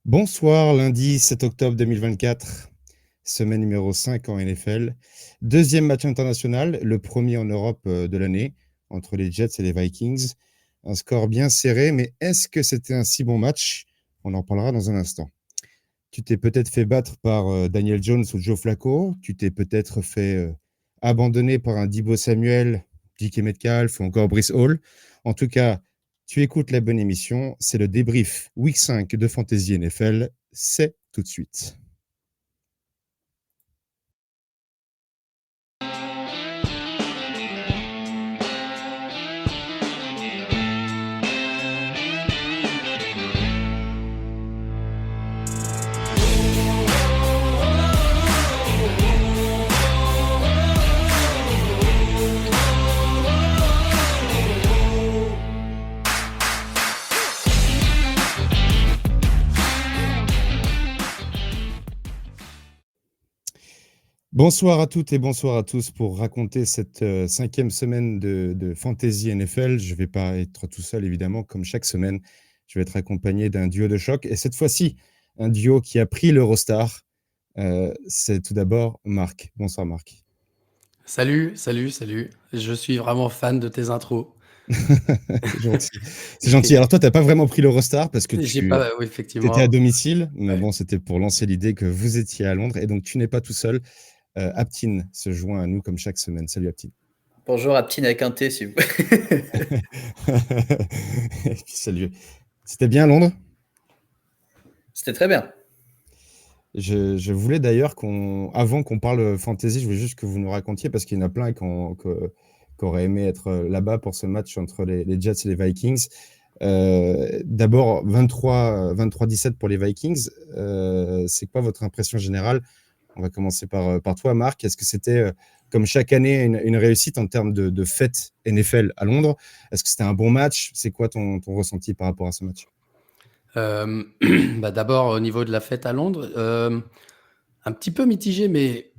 Bonsoir, lundi 7 octobre 2024, semaine numéro 5 en NFL. Deuxième match international, le premier en Europe de l'année, entre les Jets et les Vikings. Un score bien serré, mais est-ce que c'était un si bon match? On en parlera dans un instant. Tu t'es peut-être fait battre par Daniel Jones ou Joe Flacco. Tu t'es peut-être fait abandonner par un Deebo Samuel, DK Metcalf ou encore Brice Hall. En tout cas, tu écoutes la bonne émission. C'est le débrief Week 5 de Fantasy NFL. C'est tout de suite. Bonsoir à toutes et bonsoir à tous pour raconter cette cinquième semaine de Fantasy NFL. Je ne vais pas être tout seul, évidemment, comme chaque semaine. Je vais être accompagné d'un duo de choc. Et cette fois-ci, un duo qui a pris l'Eurostar. C'est tout d'abord Marc. Bonsoir Marc. Salut. Je suis vraiment fan de tes intros. C'est gentil. C'est gentil. Alors toi, tu n'as pas vraiment pris l'Eurostar parce que Oui, tu effectivement. étais à domicile. Mais Ouais. bon, c'était pour lancer l'idée que vous étiez à Londres. Et donc, tu n'es pas tout seul. Aptine se joint à nous comme chaque semaine. Salut Aptine. Bonjour Aptine avec un T, s'il vous plaît. Salut. C'était bien à Londres? C'était très bien. Je voulais d'ailleurs avant qu'on parle fantasy, je voulais juste que vous nous racontiez, parce qu'il y en a plein qui auraient aimé être là-bas pour ce match entre les Jets et les Vikings. D'abord, 23-17 pour les Vikings. C'est quoi votre impression générale? On va commencer par toi, Marc. Est-ce que c'était, comme chaque année, une réussite en termes de fête NFL à Londres? Est-ce que c'était un bon match? C'est quoi ton ressenti par rapport à ce match? D'abord, au niveau de la fête à Londres, un petit peu mitigé, mais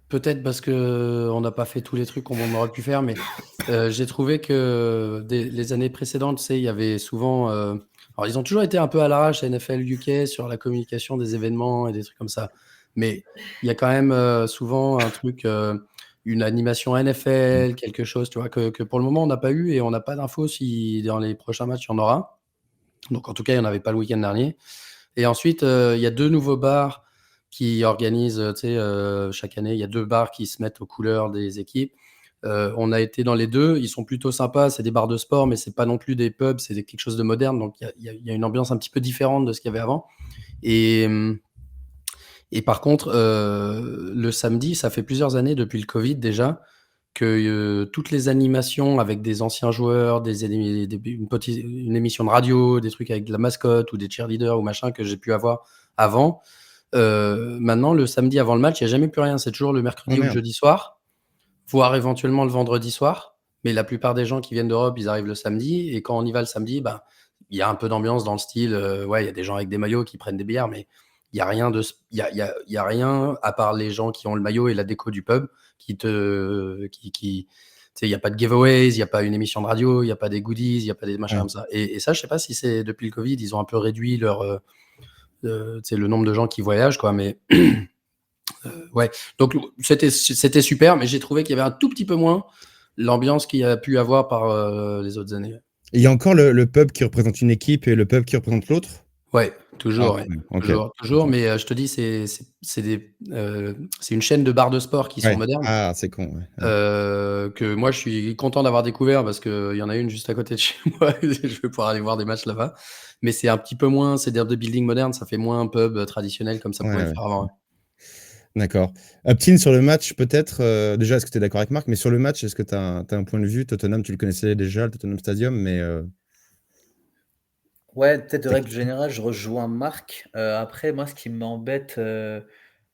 peut-être parce qu'on n'a pas fait tous les trucs qu'on aurait pu faire. Mais j'ai trouvé que les années précédentes, tu sais, il y avait souvent... alors, ils ont toujours été un peu à l'arrache, NFL UK, sur la communication des événements et des trucs comme ça. Mais il y a quand même souvent un truc, une animation NFL, quelque chose, tu vois, que pour le moment, on n'a pas eu, et on n'a pas d'infos si dans les prochains matchs, il y en aura. Donc, en tout cas, il n'y en avait pas le week-end dernier. Et ensuite, il y a 2 nouveaux bars qui organisent, tu sais, chaque année, il y a 2 bars qui se mettent aux couleurs des équipes. On a été dans les 2, ils sont plutôt sympas, c'est des bars de sport, mais c'est pas non plus des pubs, c'est quelque chose de moderne, donc il y a une ambiance un petit peu différente de ce qu'il y avait avant. Et par contre, le samedi, ça fait plusieurs années depuis le Covid déjà, que toutes les animations avec des anciens joueurs, une émission de radio, des trucs avec de la mascotte ou des cheerleaders ou machin que j'ai pu avoir avant. Maintenant, le samedi avant le match, il n'y a jamais plus rien. C'est toujours le Oh mercredi ou le merde. jeudi soir, voire éventuellement le vendredi soir. Mais la plupart des gens qui viennent d'Europe, ils arrivent le samedi. Et quand on y va le samedi, bah, il y a un peu d'ambiance dans le style. Ouais, il y a des gens avec des maillots qui prennent des bières, mais il n'y a rien il y a rien à part les gens qui ont le maillot et la déco du pub tu sais, il n'y a pas de giveaways, il n'y a pas une émission de radio, il n'y a pas des goodies, il n'y a pas des machins Ouais. comme ça. Et ça, je sais pas si c'est depuis le Covid, ils ont un peu réduit tu sais, le nombre de gens qui voyagent, quoi. Mais ouais, donc c'était super, mais j'ai trouvé qu'il y avait un tout petit peu moins l'ambiance qu'il y a pu avoir par les autres années. Et il y a encore le pub qui représente une équipe et le pub qui représente l'autre? Ouais, Ah, toujours, ouais. quand même. Ok. Toujours, mais je te dis, c'est une chaîne de bars de sport qui sont Ouais. modernes, Ah, c'est con. Ouais. que moi, je suis content d'avoir découvert parce qu'il y en a une juste à côté de chez moi et je vais pouvoir aller voir des matchs là-bas. Mais c'est un petit peu moins, c'est des buildings modernes, ça fait moins pub traditionnel comme ça Ouais, pouvait le ouais. faire avant, ouais. D'accord. Aptine, sur le match, peut-être, déjà, est-ce que tu es d'accord avec Marc? Mais sur le match, est-ce que tu as un point de vue? Tottenham, tu le connaissais déjà, le Tottenham Stadium, mais Ouais, peut-être de ta règle question? générale, je rejoins Marc. Après, moi, ce qui m'embête,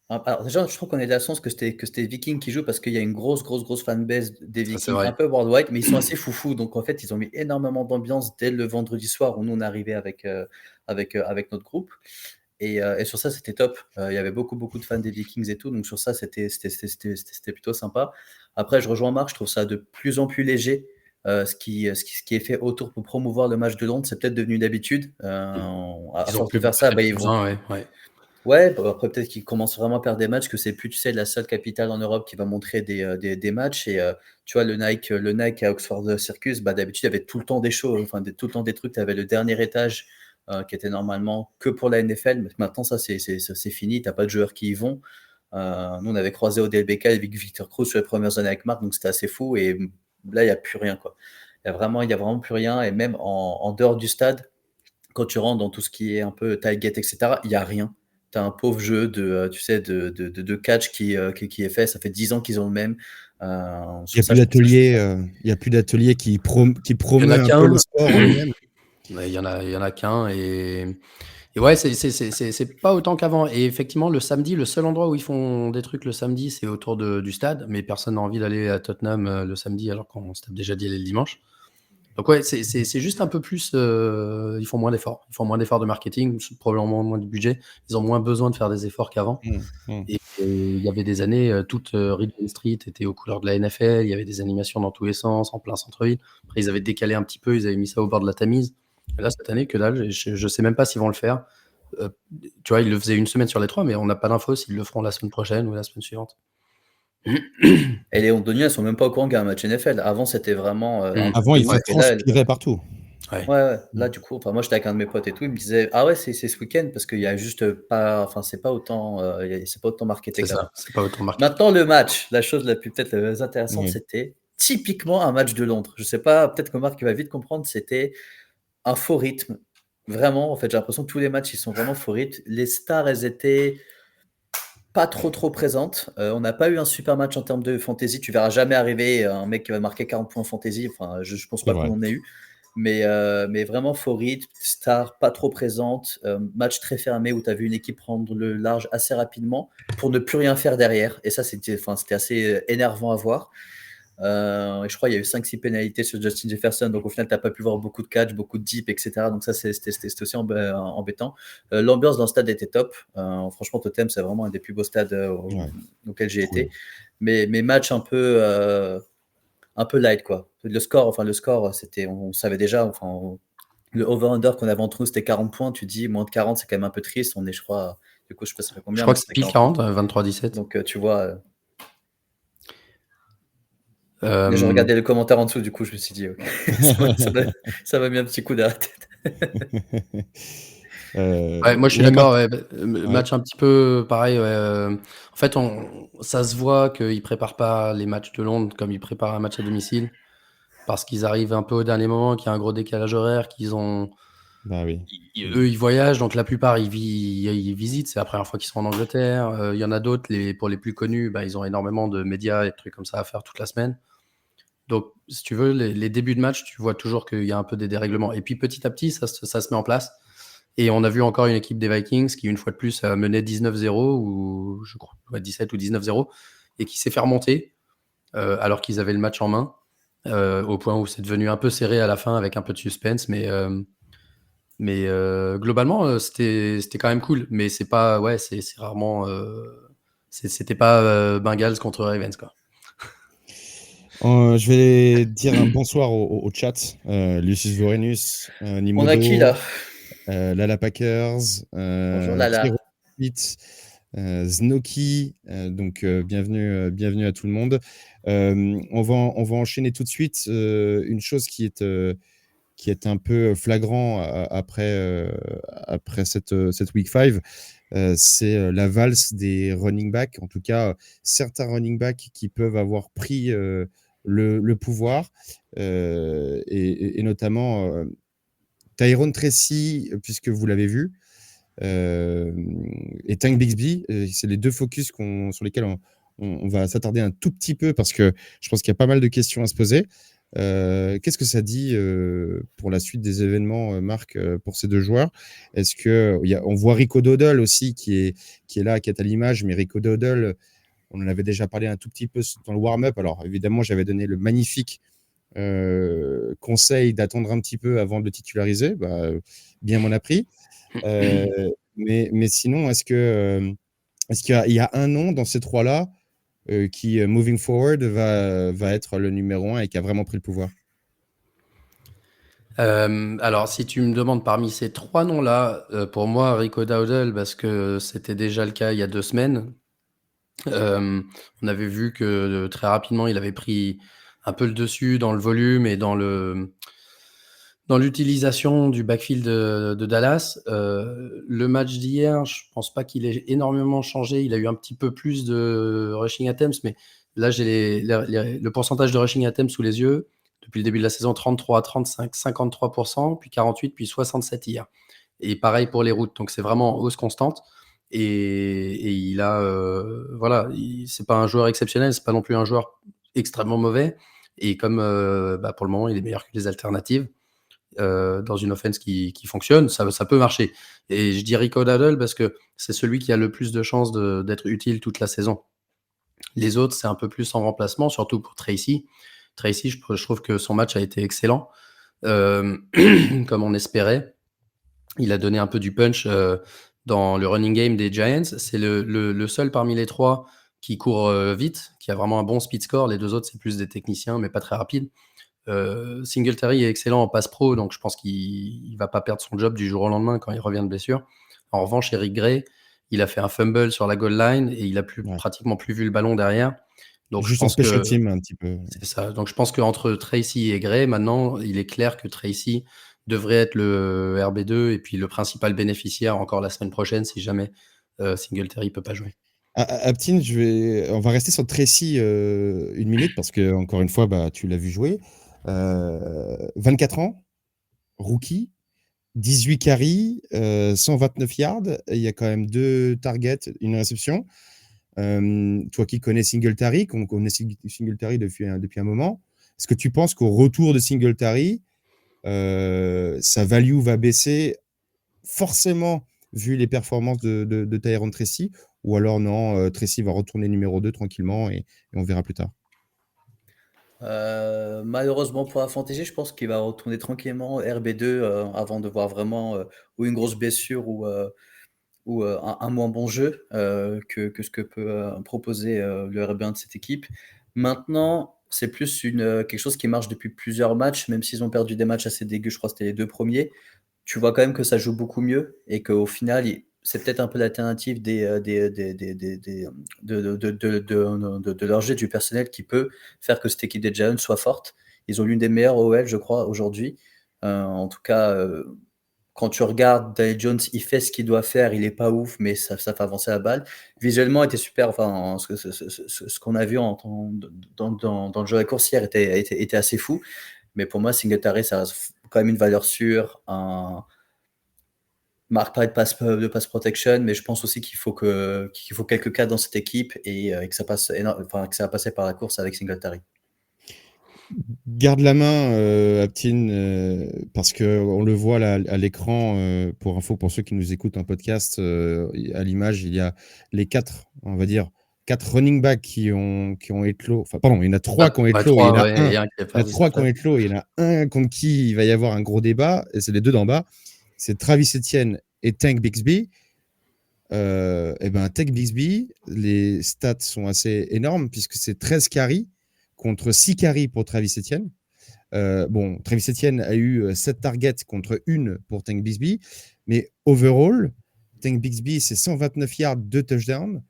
alors déjà, je trouve qu'on est de la chance que c'était Viking qui joue parce qu'il y a une grosse fanbase des Ça, c'est Vikings, un vrai. peu worldwide, mais ils sont assez foufous. Donc, en fait, ils ont mis énormément d'ambiance dès le vendredi soir où nous, on est arrivés avec notre groupe. Et sur ça, c'était top. Il y avait beaucoup de fans des Vikings et tout. Donc, sur ça, c'était plutôt sympa. Après, je rejoins Marc, je trouve ça de plus en plus léger. Ce qui est fait autour pour promouvoir le match de Londres, c'est peut-être devenu une habitude. À Ils ont force de plus faire ça, peut-être ils vont. besoin, ouais. Ouais, après peut-être qu'ils commencent vraiment à perdre des matchs, que c'est plus, tu sais, la seule capitale en Europe qui va montrer des matchs. Et tu vois, le Nike à Oxford Circus, d'habitude, il y avait tout le temps des shows, enfin tout le temps des trucs. Tu avais le dernier étage qui était normalement que pour la NFL, mais maintenant ça c'est fini. T'as pas de joueurs qui y vont. Nous on avait croisé Odell Beckham avec Victor Cruz sur les premières années avec Marc, donc c'était assez fou. Et là il y a plus rien quoi. Il y a vraiment plus rien. Et même en dehors du stade, quand tu rentres dans tout ce qui est un peu tailgate, etc., il n'y a rien. Tu as un pauvre jeu tu sais, de catch qui est fait. Ça fait 10 ans qu'ils ont le même. Il Sur n'y a ça, plus je trouve ça d'atelier, chouette. il y a plus d'atelier qui Il y en promeut a un peu le qu'un. sport en lui-même. Il y en a qu'un. Et ouais, c'est pas autant qu'avant. Et effectivement, le samedi, le seul endroit où ils font des trucs le samedi, c'est autour du stade. Mais personne n'a envie d'aller à Tottenham le samedi alors qu'on s'était déjà dit aller le dimanche. Donc ouais, c'est juste un peu plus. Ils font moins d'efforts. Ils font moins d'efforts de marketing, probablement moins de budget. Ils ont moins besoin de faire des efforts qu'avant. Et il y avait des années, toute Regent Street était aux couleurs de la NFL. Il y avait des animations dans tous les sens, en plein centre-ville. Après, ils avaient décalé un petit peu. Ils avaient mis ça au bord de la Tamise. Et là, cette année, que dalle. Je sais même pas s'ils vont le faire. Tu vois, ils le faisaient une semaine sur les 3, mais on n'a pas d'infos s'ils le feront la semaine prochaine ou la semaine suivante. Et les Londoniens, ils sont même pas au courant qu'il y a un match NFL. Avant, c'était vraiment un truc Avant, de il fou. Et là, transpirait partout. Ouais. ouais. Là, du coup, enfin, moi, j'étais avec un de mes potes et tout. Il me disait, ah ouais, c'est ce week-end parce qu'il y a juste pas, enfin, c'est pas autant marketé C'est ça. qu'avant. C'est pas autant marqué. Maintenant, le match, la chose peut-être la plus intéressante, Oui. c'était typiquement un match de Londres. Je sais pas, peut-être que Marc va vite comprendre, c'était un faux rythme. Vraiment, en fait, j'ai l'impression que tous les matchs, ils sont vraiment faux rythme. Les stars, elles étaient pas trop présentes. On n'a pas eu un super match en termes de fantasy. Tu verras jamais arriver un mec qui va marquer 40 points en fantasy. Enfin, je pense C'est pas vrai. qu'on en ait eu. Mais vraiment faux rythme, star pas trop présente, match très fermé où tu as vu une équipe prendre le large assez rapidement pour ne plus rien faire derrière. Et ça, c'était assez énervant à voir. Et je crois qu'il y a eu 5-6 pénalités sur Justin Jefferson, donc au final, tu n'as pas pu voir beaucoup de catch, beaucoup de deep, etc. Donc ça, c'était aussi embêtant. L'ambiance dans le stade était top. Franchement, Tottenham, c'est vraiment un des plus beaux stades auxquels j'ai été. Mais match un peu light, quoi. Le score, c'était, on savait déjà, le over-under qu'on avait entre nous, c'était 40 points. Tu dis, moins de 40, c'est quand même un peu triste. On est, je crois, du coup, je sais pas ça fait Je combien, crois mais que c'est c'était pile 40 points. 40, 23-17. Donc, tu vois, je Euh, regardais le commentaire en dessous, du coup, je me suis dit, ok, ça m'a mis un petit coup derrière la tête. Ouais, moi je suis Ouais, d'accord. Marc. Match un petit peu pareil. En fait, ça se voit qu'ils préparent pas les matchs de Londres comme ils préparent un match à domicile parce qu'ils arrivent un peu au dernier moment, qu'il y a un gros décalage horaire, Bah oui. eux ils voyagent, donc la plupart ils visitent. C'est la première fois qu'ils sont en Angleterre. Il y en a d'autres, pour les plus connus, ils ont énormément de médias et de trucs comme ça à faire toute la semaine. Donc, si tu veux, les débuts de match, tu vois toujours qu'il y a un peu des dérèglements. Et puis petit à petit, ça se met en place. Et on a vu encore une équipe des Vikings qui, une fois de plus, a mené 19-0, ou je crois 17 ou 19-0, et qui s'est fait remonter alors qu'ils avaient le match en main, au point où c'est devenu un peu serré à la fin avec un peu de suspense. Mais globalement, c'était quand même cool. Mais c'est pas, ouais, c'est rarement. C'était pas Bengals contre Ravens, quoi. Je vais dire un bonsoir au chat. Lucius Vorenus, On a qui, Nimodo, là? Lala Packers, Bonjour, Lala. Pierrot Pitt, Snoky. Donc, bienvenue à tout le monde. On va enchaîner tout de suite. Une chose qui est un peu flagrant après cette week 5, c'est la valse des running backs. En tout cas, certains running backs qui peuvent avoir pris le pouvoir, et notamment Tyrone Tracy, puisque vous l'avez vu, et Tank Bixby. C'est les deux focus sur lesquels on va s'attarder un tout petit peu parce que je pense qu'il y a pas mal de questions à se poser. Qu'est-ce que ça dit pour la suite des événements, Marc, pour ces deux joueurs? Est-ce que on voit Rico Dowdle aussi qui est là, qui est à l'image, mais Rico Dowdle, on en avait déjà parlé un tout petit peu dans le warm-up. Alors évidemment, j'avais donné le magnifique conseil d'attendre un petit peu avant de le titulariser. Bien m'en a pris. Mais sinon, est-ce qu'il y a un nom dans ces trois-là qui, moving forward, va être le numéro 1 et qui a vraiment pris le pouvoir? Alors, si tu me demandes parmi ces 3 noms-là, pour moi, Rico Dowdle, parce que c'était déjà le cas il y a 2 semaines. On avait vu que très rapidement, il avait pris un peu le dessus dans le volume et dans l'utilisation du backfield de Dallas. Le match d'hier, je pense pas qu'il ait énormément changé. Il a eu un petit peu plus de rushing attempts, mais là, j'ai le pourcentage de rushing attempts sous les yeux. Depuis le début de la saison, 33, 35, 53%, puis 48, puis 67 hier. Et pareil pour les routes. Donc, c'est vraiment en hausse constante. Et il a, voilà, c'est pas un joueur exceptionnel, c'est pas non plus un joueur extrêmement mauvais. Et comme pour le moment, il est meilleur que les alternatives dans une offense qui fonctionne, ça peut marcher. Et je dis Rico Dowdle parce que c'est celui qui a le plus de chances d'être utile toute la saison. Les autres, c'est un peu plus en remplacement, surtout pour Tracy. Tracy, je trouve que son match a été excellent, comme on espérait. Il a donné un peu du punch dans le running game des Giants. C'est le seul parmi les 3 qui court vite, qui a vraiment un bon speed score. Les 2 autres, c'est plus des techniciens, mais pas très rapides. Singletary est excellent en passe pro, donc je pense qu'il va pas perdre son job du jour au lendemain quand il revient de blessure. En revanche, Eric Gray, il a fait un fumble sur la goal line et il a Ouais. pratiquement plus vu le ballon derrière. Donc je Juste en pense special que team, un petit peu. c'est ça. Donc je pense qu'entre Tracy et Gray, maintenant, il est clair que Tracy devrait être le RB2 et puis le principal bénéficiaire encore la semaine prochaine si jamais Singletary peut pas jouer. Aptin, on va rester sur Tracy 1 minute parce que encore une fois, tu l'as vu jouer. 24 ans, rookie, 18 carries, 129 yards. Il y a quand même 2 targets, une réception. Toi qui connais Singletary, qu'on connaît Singletary depuis un moment, est-ce que tu penses qu'au retour de Singletary, sa value va baisser forcément vu les performances de Tyrone Tracy, ou alors non, Tracy va retourner numéro 2 tranquillement et on verra plus tard? Malheureusement pour la fantaisie, je pense qu'il va retourner tranquillement RB2 avant de voir vraiment ou une grosse blessure ou un moins bon jeu que ce que peut proposer le RB1 de cette équipe. Maintenant, c'est plus quelque chose qui marche depuis plusieurs matchs, même s'ils ont perdu des matchs assez dégueux, je crois que c'était les 2 premiers. Tu vois quand même que ça joue beaucoup mieux et qu'au final, c'est peut-être un peu l'alternative de leur jet, du personnel qui peut faire que cette équipe des Giants soit forte. Ils ont l'une des meilleures OL, je crois, aujourd'hui. En tout cas, quand tu regardes Daniel Jones, il fait ce qu'il doit faire, il est pas ouf, mais ça fait avancer la balle. Visuellement, il était super. Enfin, ce qu'on a vu dans le jeu à course hier était assez fou. Mais pour moi, Singletary, ça reste quand même une valeur sûre, marque pas de pass protection, mais je pense aussi qu'il faut quelques cas dans cette équipe et que ça passe que ça va passer par la course avec Singletary. Garde la main, Aptin, parce qu'on le voit là à l'écran, pour info, pour ceux qui nous écoutent en podcast, à l'image, il y a les 4, on va dire, 4 running backs qui ont éclos. Enfin, pardon, il y en a 3 qui ont éclos, et il y en a un, et un qui a il y en a 3 qui ont éclos, et il y en a un contre qui il va y avoir un gros débat, et c'est les 2 d'en bas. C'est Travis Etienne et Tank Bixby. Tank Bixby, les stats sont assez énormes puisque c'est 13 carries contre 6 carries pour Travis Etienne. Travis Etienne a eu 7 targets contre 1 pour Tank Bixby, mais overall, Tank Bixby, c'est 129 yards, 2 touchdowns.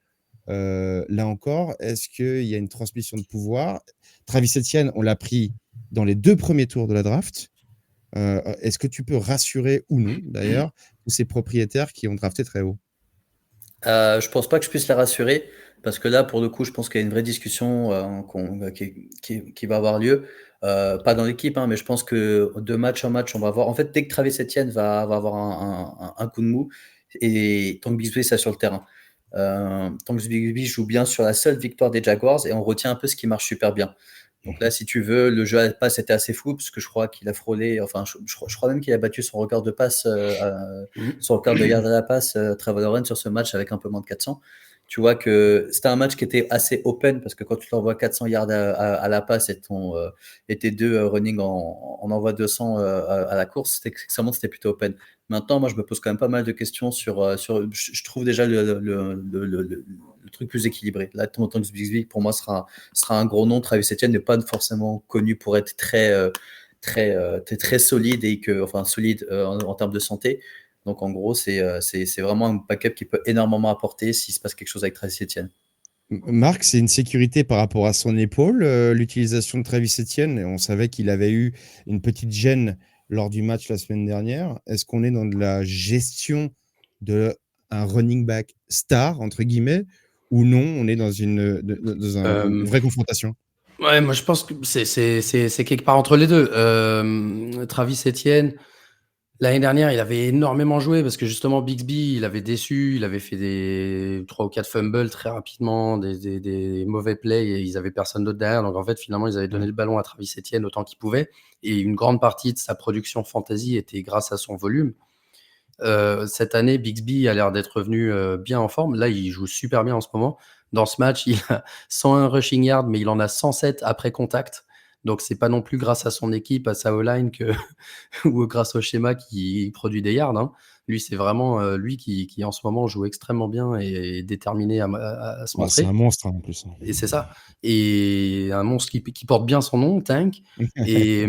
Là encore, est-ce qu'il y a une transmission de pouvoir? Travis Etienne, on l'a pris dans les 2 premiers tours de la draft. Est-ce que tu peux rassurer ou non, d'ailleurs, tous ces propriétaires qui ont drafté très haut? Je pense pas que je puisse la rassurer parce que là, pour le coup, je pense qu'il y a une vraie discussion qui va avoir lieu. Pas dans l'équipe, hein, mais je pense que de match en match, on va voir. En fait, dès que Travis Etienne va avoir un coup de mou, et Tank Bixby, ça sur le terrain. Tank Bixby joue bien sur la seule victoire des Jaguars et on retient un peu ce qui marche super bien. Donc là, si tu veux, le jeu à la passe était assez fou parce que je crois qu'il a frôlé, enfin, je crois même qu'il a battu son record de passe, son record de yards à la passe, Trevor Lawrence sur ce match avec un peu moins de 400. Tu vois que c'était un match qui était assez open parce que quand tu t'envoies 400 yards à la passe et tes 2 running en envoie 200 à la course, c'était plutôt open. Maintenant, moi, je me pose quand même pas mal de questions je trouve déjà le truc plus équilibré. Là, Tank Bixby, pour moi, sera un gros nom. Travis Etienne n'est pas forcément connu pour être très très solide solide en termes de santé. Donc en gros, c'est vraiment un backup qui peut énormément apporter s'il se passe quelque chose avec Travis Etienne. Marc, c'est une sécurité par rapport à son épaule, l'utilisation de Travis Etienne. On savait qu'il avait eu une petite gêne lors du match la semaine dernière. Est-ce qu'on est dans de la gestion de un running back star, entre guillemets, ou non, on est dans une vraie confrontation? Ouais, moi je pense que c'est quelque part entre les deux. Travis Etienne, l'année dernière, il avait énormément joué parce que justement Bixby, il avait déçu, il avait fait des 3 ou 4 fumbles très rapidement, des mauvais plays et ils avaient personne d'autre derrière. Donc en fait, finalement, ils avaient donné le ballon à Travis Etienne autant qu'ils pouvaient. Et une grande partie de sa production fantasy était grâce à son volume. Cette année, Bixby a l'air d'être revenu bien en forme. Là, il joue super bien en ce moment. Dans ce match, il a 101 rushing yards, mais il en a 107 après contact. Donc, c'est pas non plus grâce à son équipe, à sa O-line ou grâce au schéma qui produit des yards. Hein. Lui, c'est vraiment lui qui en ce moment joue extrêmement bien et est déterminé à se C'est un montrer. monstre en plus. Et c'est ça. Et un monstre qui porte bien son nom, Tank. Et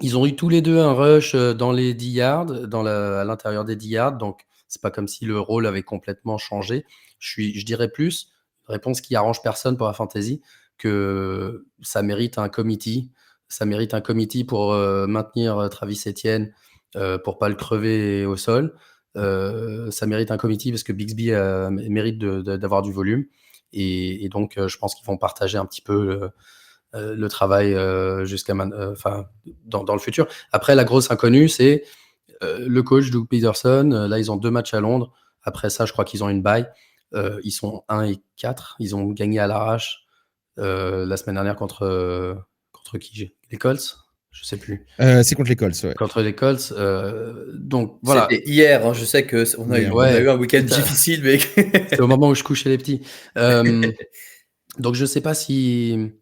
ils ont eu tous les deux un rush dans les 10 yards, à l'intérieur des 10 yards. Donc, c'est pas comme si le rôle avait complètement changé. Je dirais plus, réponse qui arrange personne pour la fantasy, que ça mérite un committee. Ça mérite un committee pour maintenir Travis Etienne, pour pas le crever au sol. Ça mérite un committee parce que Bixby mérite d'avoir du volume. Et donc, je pense qu'ils vont partager un petit peu le travail jusqu'à dans le futur. Après, la grosse inconnue, c'est le coach Doug Peterson. Là, ils ont 2 matchs à Londres. Après ça, je crois qu'ils ont une bye. Ils sont 1-4. Ils ont gagné à l'arrache la semaine dernière contre qui? Les Colts? Je sais plus. C'est contre les Colts, ouais. Contre les Colts. Donc voilà. C'était hier, hein, je sais qu'on a eu un week-end difficile, mais c'est au moment où je couchais les petits. Donc je sais pas si...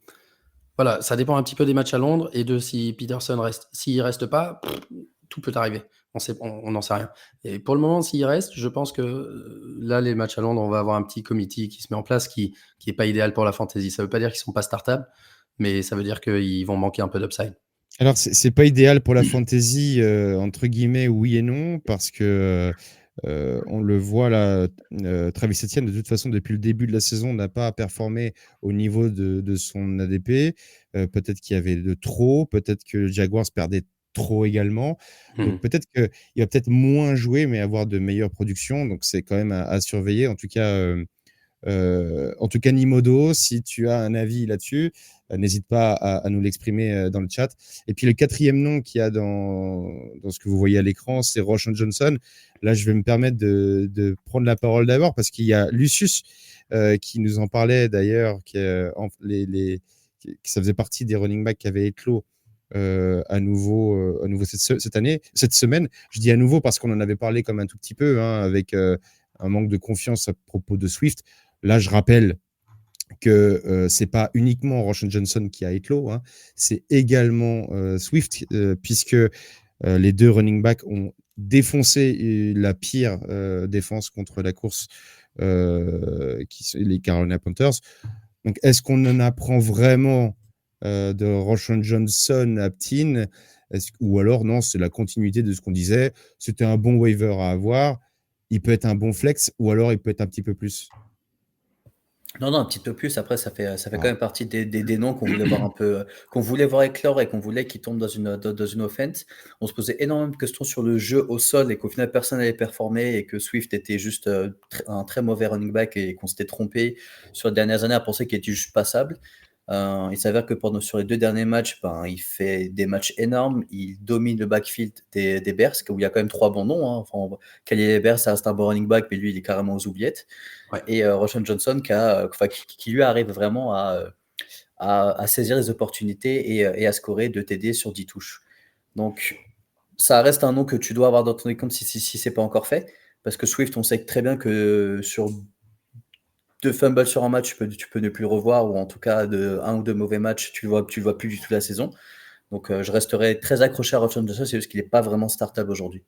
Voilà, ça dépend un petit peu des matchs à Londres et de si Peterson reste. S'il reste pas, tout peut arriver. On n'en sait rien. Et pour le moment, s'il reste, je pense que là, les matchs à Londres, on va avoir un petit committee qui se met en place qui est pas idéal pour la fantasy. Ça veut pas dire qu'ils sont pas startables, mais ça veut dire qu'ils vont manquer un peu d'upside. Alors, c'est pas idéal pour la fantasy, entre guillemets, oui et non, parce que on le voit là, Travis Etienne, de toute façon, depuis le début de la saison, n'a pas performé au niveau de son ADP. Peut-être qu'il y avait de trop, peut-être que le Jaguars perdait trop également. Donc peut-être qu'il va peut-être moins jouer, mais avoir de meilleures productions. Donc c'est quand même à surveiller. En tout cas, Nimodo, si tu as un avis là-dessus, n'hésite pas à nous l'exprimer dans le chat. Et puis le quatrième nom qu'il y a dans ce que vous voyez à l'écran, c'est Roschon Johnson. Là, je vais me permettre de prendre la parole d'abord parce qu'il y a Lucius qui nous en parlait d'ailleurs, que ça faisait partie des running backs qui avaient éclos à nouveau cette semaine. Je dis à nouveau parce qu'on en avait parlé comme un tout petit peu, hein, avec un manque de confiance à propos de Swift. Là, je rappelle que c'est pas uniquement Roschon Johnson qui a éclos, hein, c'est également Swift, puisque les 2 running backs ont défoncé la pire défense contre la course, les Carolina Panthers. Donc, est-ce qu'on en apprend vraiment de Roschon Johnson à Ptin, ou alors non, c'est la continuité de ce qu'on disait, c'était un bon waiver à avoir, il peut être un bon flex, ou alors il peut être un petit peu plus. Non, un petit peu plus. Après, ça fait quand même partie des noms qu'on voulait voir qu'on voulait voir éclore et qu'on voulait qu'ils tombent dans une offense. On se posait énormément de questions sur le jeu au sol et qu'au final, personne n'avait performé et que Swift était juste un très mauvais running back et qu'on s'était trompé sur les dernières années à penser qu'il était juste passable. Il s'avère que sur les 2 derniers matchs, il fait des matchs énormes. Il domine le backfield des Bears, où il y a quand même 3 bons noms. Hein. Enfin, Khalil Bears, ça reste un bon running back, mais lui, il est carrément aux oubliettes. Ouais. Et Roschon Johnson qui lui arrive vraiment à saisir les opportunités et à scorer 2 TD sur 10 touches. Donc, ça reste un nom que tu dois avoir dans ton équipe si ce n'est pas encore fait. Parce que Swift, on sait très bien que sur 2 fumbles sur un match, tu peux ne plus le revoir, ou en tout cas de 1 ou 2 mauvais matchs, tu le vois plus du tout la saison. Donc je resterai très accroché à Roschon Johnson, c'est juste qu'il n'est pas vraiment startable aujourd'hui.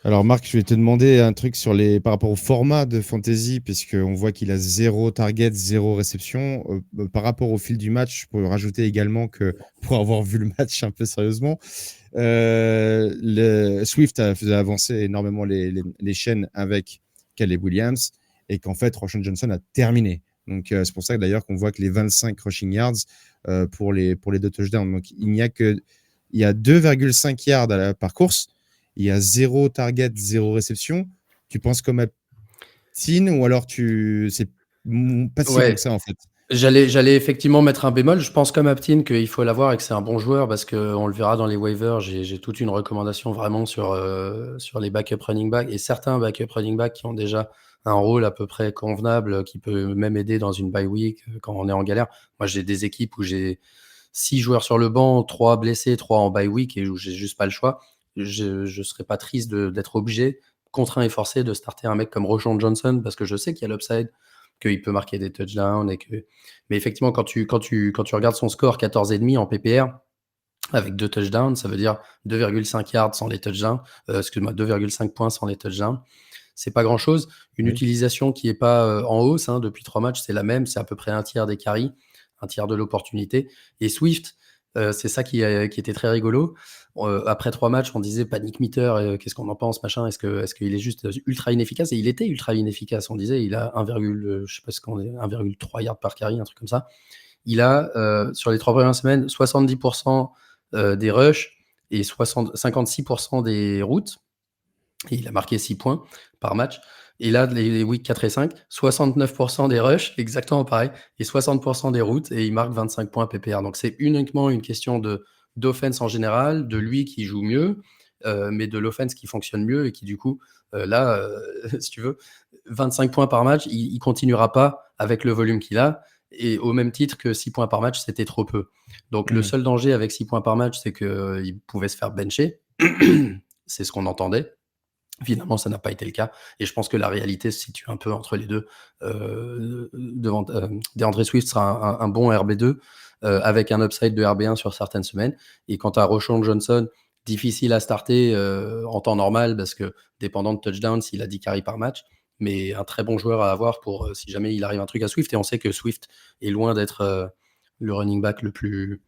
Alors Marc, je vais te demander un truc par rapport au format de Fantasy, puisqu'on voit qu'il a 0 target, 0 réception. Par rapport au fil du match, je peux rajouter également que, pour avoir vu le match un peu sérieusement, Swift a fait avancer énormément les chaînes avec Caleb Williams, et qu'en fait, Roschon Johnson a terminé. Donc c'est pour ça que, d'ailleurs, qu'on voit que les 25 rushing yards pour les 2 touchdowns. Donc il y a 2,5 yards par course. Il y a 0 target, 0 réception. Tu penses comme Aptin, ou alors c'est pas si bon que ça, en fait? J'allais effectivement mettre un bémol. Je pense comme Aptin qu'il faut l'avoir et que c'est un bon joueur parce qu'on le verra dans les waivers. J'ai toute une recommandation vraiment sur les backup running backs et certains backup running backs qui ont déjà un rôle à peu près convenable, qui peut même aider dans une bye week quand on est en galère. Moi, j'ai des équipes où j'ai 6 joueurs sur le banc, 3 blessés, 3 en bye week et où j'ai juste pas le choix. Je serais pas triste d'être obligé, contraint et forcé de starter un mec comme Roschon Johnson parce que je sais qu'il y a l'upside, qu'il peut marquer des touchdowns mais effectivement, quand tu regardes son score 14,5 en PPR avec 2 touchdowns, ça veut dire 2,5 yards sans les touchdowns, 2,5 points sans les touchdowns. C'est pas grand chose. Une utilisation qui est pas en hausse, hein, depuis 3 matchs, c'est la même, c'est à peu près un tiers des carries, un tiers de l'opportunité. Et Swift, c'est ça qui était très rigolo. Après 3 matchs, on disait panic meter, qu'est-ce qu'on en pense, machin, est-ce qu'il est juste ultra inefficace? Et il était ultra inefficace. On disait, il a 1,3 yards par carry, un truc comme ça. Il a, sur les 3 premières semaines, 70% des rushs et 56% des routes. Et il a marqué 6 points par match. Et là, les week 4 et 5, 69% des rushs, exactement pareil, et 60% des routes, et il marque 25 points PPR. Donc c'est uniquement une question d'offense en général, de lui qui joue mieux, mais de l'offense qui fonctionne mieux et qui du coup, si tu veux, 25 points par match, il continuera pas avec le volume qu'il a, et au même titre que 6 points par match, c'était trop peu. Donc le seul danger avec 6 points par match, c'est qu'il pouvait se faire bencher. C'est ce qu'on entendait. Finalement, ça n'a pas été le cas. Et je pense que la réalité se situe un peu entre les deux. DeAndre Swift sera un bon RB2 avec un upside de RB1 sur certaines semaines. Et quant à Roschon Johnson, difficile à starter en temps normal parce que dépendant de touchdowns, il a 10 carries par match. Mais un très bon joueur à avoir pour si jamais il arrive un truc à Swift. Et on sait que Swift est loin d'être le running back le plus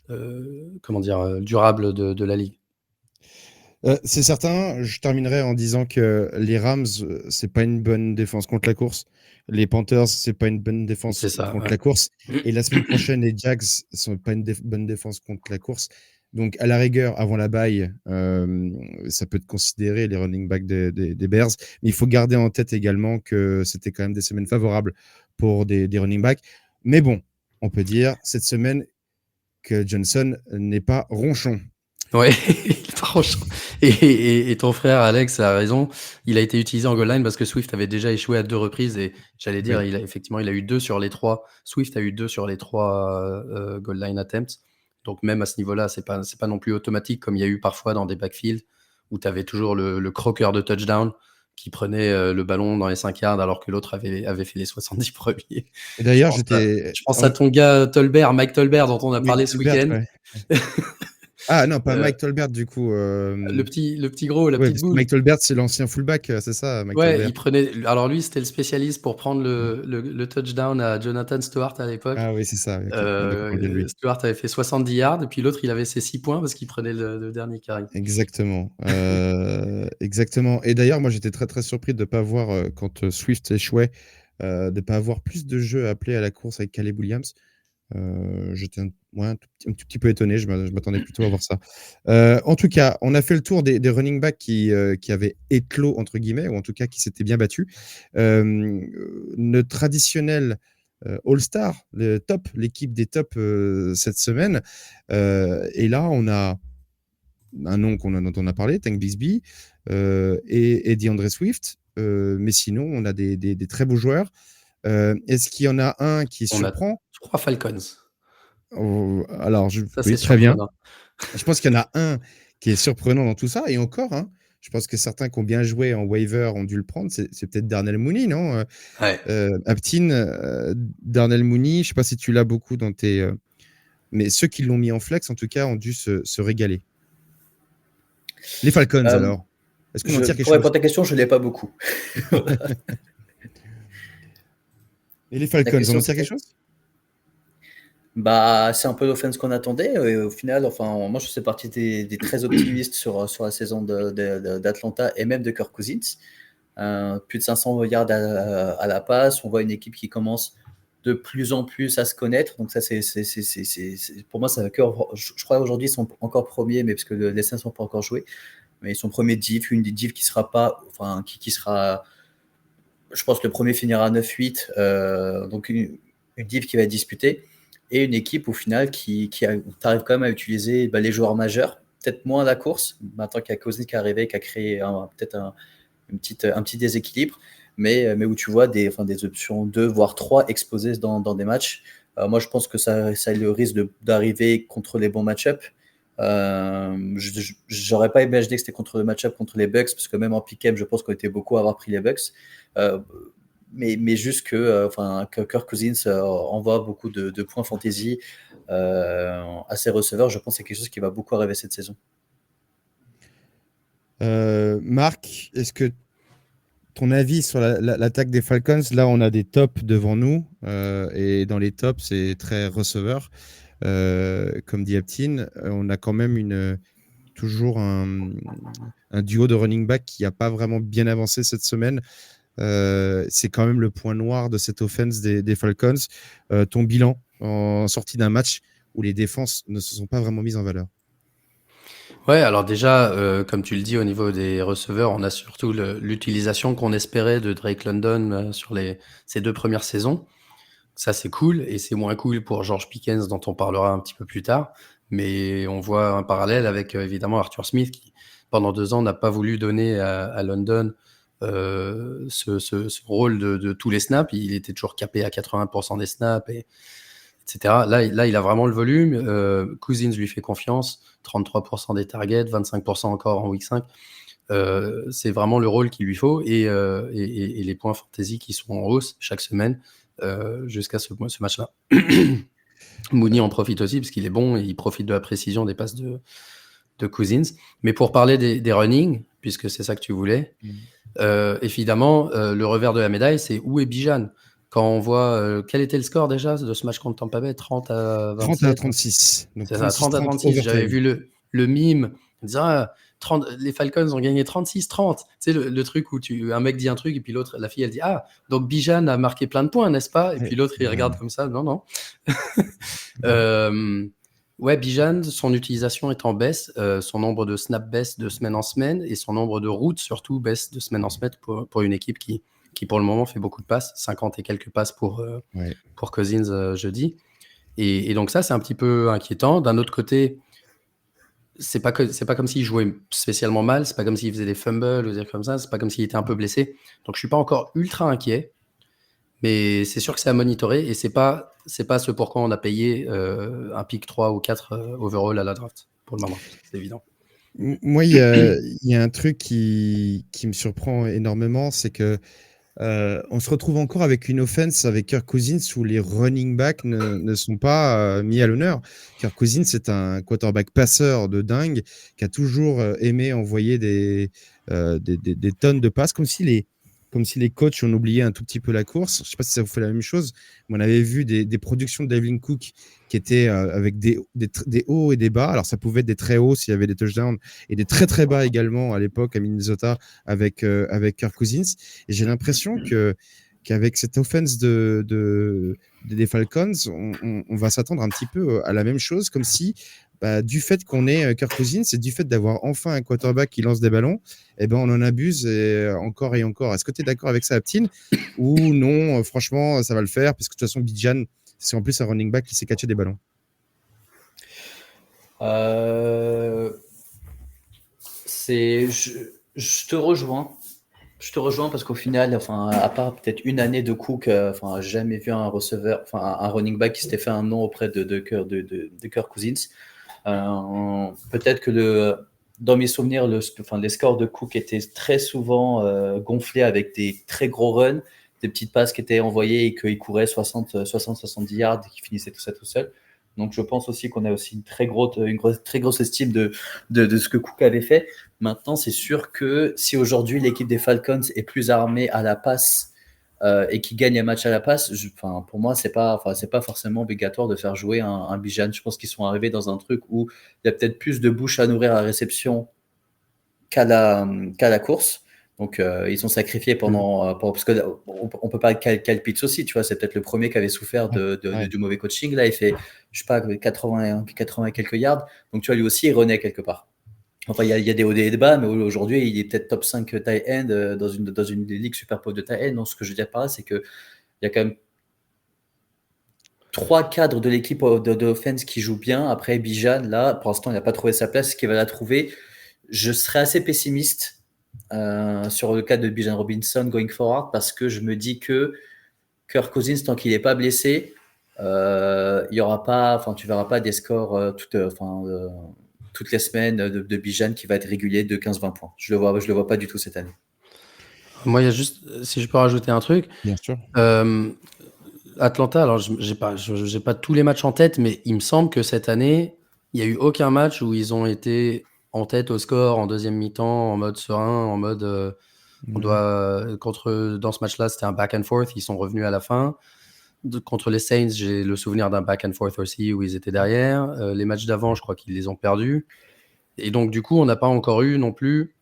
durable de la ligue. C'est certain. Je terminerai en disant que les Rams, c'est pas une bonne défense contre la course. Les Panthers, c'est pas une bonne défense C'est ça, contre ouais. la course. Et la semaine prochaine, les Jags sont pas une bonne défense contre la course. Donc, à la rigueur, avant la bye, ça peut être considéré les running backs des Bears. Mais il faut garder en tête également que c'était quand même des semaines favorables pour des running backs. Mais bon, on peut dire cette semaine que Johnson n'est pas ronchon. Ouais, franchement. Et ton frère Alex a raison. Il a été utilisé en goal line parce que Swift avait déjà échoué à 2 reprises et j'allais dire, Oui. il a eu 2 sur les 3. Swift a eu 2 sur les 3 goal line attempts. Donc même à ce niveau-là, c'est pas non plus automatique comme il y a eu parfois dans des backfields où tu avais toujours le croqueur de touchdown qui prenait le ballon dans les 5 yards alors que l'autre avait fait les 70 premiers. Et d'ailleurs, Je pense à ton gars Mike Tolbert dont on a parlé ce Tolbert, week-end. ouais. Ah non, pas Mike Tolbert du coup. Le petit gros, la Ouais, petite boule. Mike Tolbert, c'est l'ancien fullback, c'est ça, Mike Ouais, Tolbert. il prenait. Alors lui, c'était le spécialiste pour prendre le touchdown à Jonathan Stewart à l'époque. Ah oui, c'est ça. Ok, on a compris de lui. Stewart avait fait 70 yards, et puis l'autre, il avait ses 6 points parce qu'il prenait le dernier carry. Exactement. Exactement. Et d'ailleurs, moi, j'étais très très surpris de ne pas voir, quand Swift échouait, de ne pas avoir plus de jeux appelés à la course avec Caleb Williams. J'étais un tout petit peu étonné, je m'attendais plutôt à voir ça. En tout cas, on a fait le tour des running backs qui avaient éclos, entre guillemets, ou en tout cas qui s'étaient bien battus. Notre traditionnel All-Star, l'équipe des tops cette semaine. Et là, on a un nom dont on a parlé, Tank Bigsby, et DeAndre Swift. Mais sinon, on a des très beaux joueurs. Est-ce qu'il y en a un qui On a surprend? 3 Falcons. Alors, Ça, oui, c'est très bien. surprenant. Je pense qu'il y en a un qui est surprenant dans tout ça. Et encore, hein, je pense que certains qui ont bien joué en waiver ont dû le prendre. C'est peut-être Darnell Mooney, non? Ouais. Aptin, Darnell Mooney, je ne sais pas si tu l'as beaucoup dans tes... mais ceux qui l'ont mis en flex, en tout cas, ont dû se régaler. Les Falcons, alors? Est-ce qu'on en tire quelque Pour chose? répondre à ta question, je ne l'ai pas beaucoup. Et les La Falcons, on question, en tire quelque c'était chose? c'est un peu l'offense qu'on attendait. Et au final, moi, je fais partie des très optimistes sur la saison d'Atlanta et même de Kirk Cousins. Plus de 500 yards à la passe. On voit une équipe qui commence de plus en plus à se connaître. Donc ça, pour moi, ça va que. Je crois aujourd'hui, ils sont encore premiers, mais parce que les Saints ne sont pas encore joués. Mais ils sont premiers div, une div qui sera pas, qui sera, je pense que le premier finira 9-8, donc une div qui va être disputée, et une équipe au final où tu arrives quand même à utiliser les joueurs majeurs, peut-être moins à la course, maintenant qu'il y a Cousins qui est arrivé, qui a créé peut-être un petit déséquilibre, mais où tu vois des options 2 voire 3 exposées dans des matchs. Moi, je pense que ça a le risque d'arriver contre les bons match-up. J'aurais pas imaginé que c'était contre le match-up contre les Bucks, parce que même en pick-up, je pense qu'on était beaucoup à avoir pris les Bucks. Mais juste que Kirk Cousins envoie beaucoup de points fantasy à ses receveurs. Je pense que c'est quelque chose qui va beaucoup arriver cette saison. Marc, est-ce que ton avis sur l'attaque des Falcons? Là, on a des tops devant nous, et dans les tops, c'est très receveur. Comme dit Aptin, on a quand même toujours un duo de running back qui n'a pas vraiment bien avancé cette semaine. C'est quand même le point noir de cette offense des Falcons. Ton bilan en sortie d'un match où les défenses ne se sont pas vraiment mises en valeur? Ouais, alors déjà, comme tu le dis, au niveau des receveurs, on a surtout l'utilisation qu'on espérait de Drake London sur ces 2 premières saisons. Ça, c'est cool, et c'est moins cool pour George Pickens, dont on parlera un petit peu plus tard. Mais on voit un parallèle avec évidemment Arthur Smith, qui pendant 2 ans n'a pas voulu donner à London ce rôle de tous les snaps. Il était toujours capé à 80% des snaps, etc. Là, il a vraiment le volume. Cousins lui fait confiance, 33% des targets, 25% encore en week 5. C'est vraiment le rôle qu'il lui faut, et les points fantasy qui sont en hausse chaque semaine jusqu'à ce match-là. Mooney en profite aussi parce qu'il est bon et il profite de la précision des passes de Cousins. Mais pour parler des running, puisque c'est ça que tu voulais, évidemment, le revers de la médaille, c'est où est Bijan? Quand on voit quel était le score déjà de ce match contre Tampa Bay, 30 à 30 à 27. 36. Donc C'est ça, 30 à 36-30 36. J'avais overtime. vu le mime disant les Falcons ont gagné 36-30. Tu sais, le truc où un mec dit un truc et puis l'autre, la fille, elle dit donc Bijan a marqué plein de points, n'est-ce pas? Et puis l'autre, il regarde comme ça. Non. Ouais, Bijan, son utilisation est en baisse. Son nombre de snaps baisse de semaine en semaine, et son nombre de routes surtout baisse de semaine en semaine pour une équipe qui pour le moment fait beaucoup de passes, 50 et quelques passes pour Cousins jeudi. Et donc ça, c'est un petit peu inquiétant. D'un autre côté, c'est pas comme s'il jouait spécialement mal, c'est pas comme s'il faisait des fumbles ou des trucs comme ça, c'est pas comme s'il était un peu blessé. Donc je suis pas encore ultra inquiet, mais c'est sûr que c'est à monitorer, et c'est pas ce pourquoi on a payé un pick 3 ou 4 overall à la draft pour le moment, c'est évident. Moi, il y a un truc qui me surprend énormément, c'est que on se retrouve encore avec une offense avec Kirk Cousins où les running backs ne sont pas mis à l'honneur. Kirk Cousins, c'est un quarterback passeur de dingue qui a toujours aimé envoyer des tonnes de passes, comme si les coachs ont oublié un tout petit peu la course. Je ne sais pas si ça vous fait la même chose, mais on avait vu des productions de Dalvin Cook qui étaient avec des hauts et des bas. Alors, ça pouvait être des très hauts s'il y avait des touchdowns, et des très très bas également à l'époque à Minnesota avec Kirk Cousins. Et j'ai l'impression qu'avec cette offense des Falcons, on va s'attendre un petit peu à la même chose, comme si du fait qu'on ait Kirk Cousins et du fait d'avoir enfin un quarterback qui lance des ballons, on en abuse encore et encore. Est-ce que tu es d'accord avec ça, Aptin? Ou non, franchement, ça va le faire, parce que de toute façon, Bijan, c'est en plus un running back qui sait catcher des ballons. Je te rejoins. Je te rejoins parce qu'au final, à part peut-être une année de Cook, j'ai jamais vu un receveur, un running back qui s'était fait un nom auprès de Kirk Cousins. Peut-être que dans mes souvenirs, les scores de Cook étaient très souvent gonflés avec des très gros runs, des petites passes qui étaient envoyées et qu'il courait 60-70 yards et qu'il finissait tout ça tout seul. Donc je pense aussi qu'on a aussi très grosse estime de ce que Cook avait fait. Maintenant, c'est sûr que si aujourd'hui l'équipe des Falcons est plus armée à la passe et qui gagne un match à la passe, pour moi, c'est pas forcément obligatoire de faire jouer un Bijan. Je pense qu'ils sont arrivés dans un truc où il y a peut-être plus de bouches à nourrir à la réception qu'à la course. Donc, ils sont sacrifiés parce que on peut parler de Kyle Pitts aussi, tu vois, c'est peut-être le premier qui avait souffert du mauvais coaching. Là, il fait, je sais pas, 80 et quelques yards. Donc, tu vois, lui aussi, il renaît quelque part. Enfin, il y a des hauts et des bas, mais aujourd'hui, il est peut-être top 5 tight end dans une ligue super pauvre de tight end. Donc, ce que je veux dire par là, c'est qu'il y a quand même 3 cadres de l'équipe de offense qui jouent bien. Après, Bijan, là, pour l'instant, il n'a pas trouvé sa place. Est-ce qu'il va la trouver? Je serais assez pessimiste sur le cas de Bijan Robinson going forward parce que je me dis que Kirk Cousins, tant qu'il n'est pas blessé, il y aura pas, tu verras pas des scores toutes les semaines de Bijan qui va être régulier de 15-20 points. Je le vois pas du tout cette année. Moi, il y a juste, si je peux rajouter un truc. Bien sûr. Atlanta, alors j'ai pas tous les matchs en tête, mais il me semble que cette année, il n'y a eu aucun match où ils ont été en tête au score en deuxième mi-temps, en mode serein, en mode dans ce match-là, c'était un back and forth, ils sont revenus à la fin. Contre les Saints, j'ai le souvenir d'un back and forth aussi où ils étaient derrière. Les matchs d'avant, je crois qu'ils les ont perdus. Et donc, du coup, on n'a pas encore eu non plus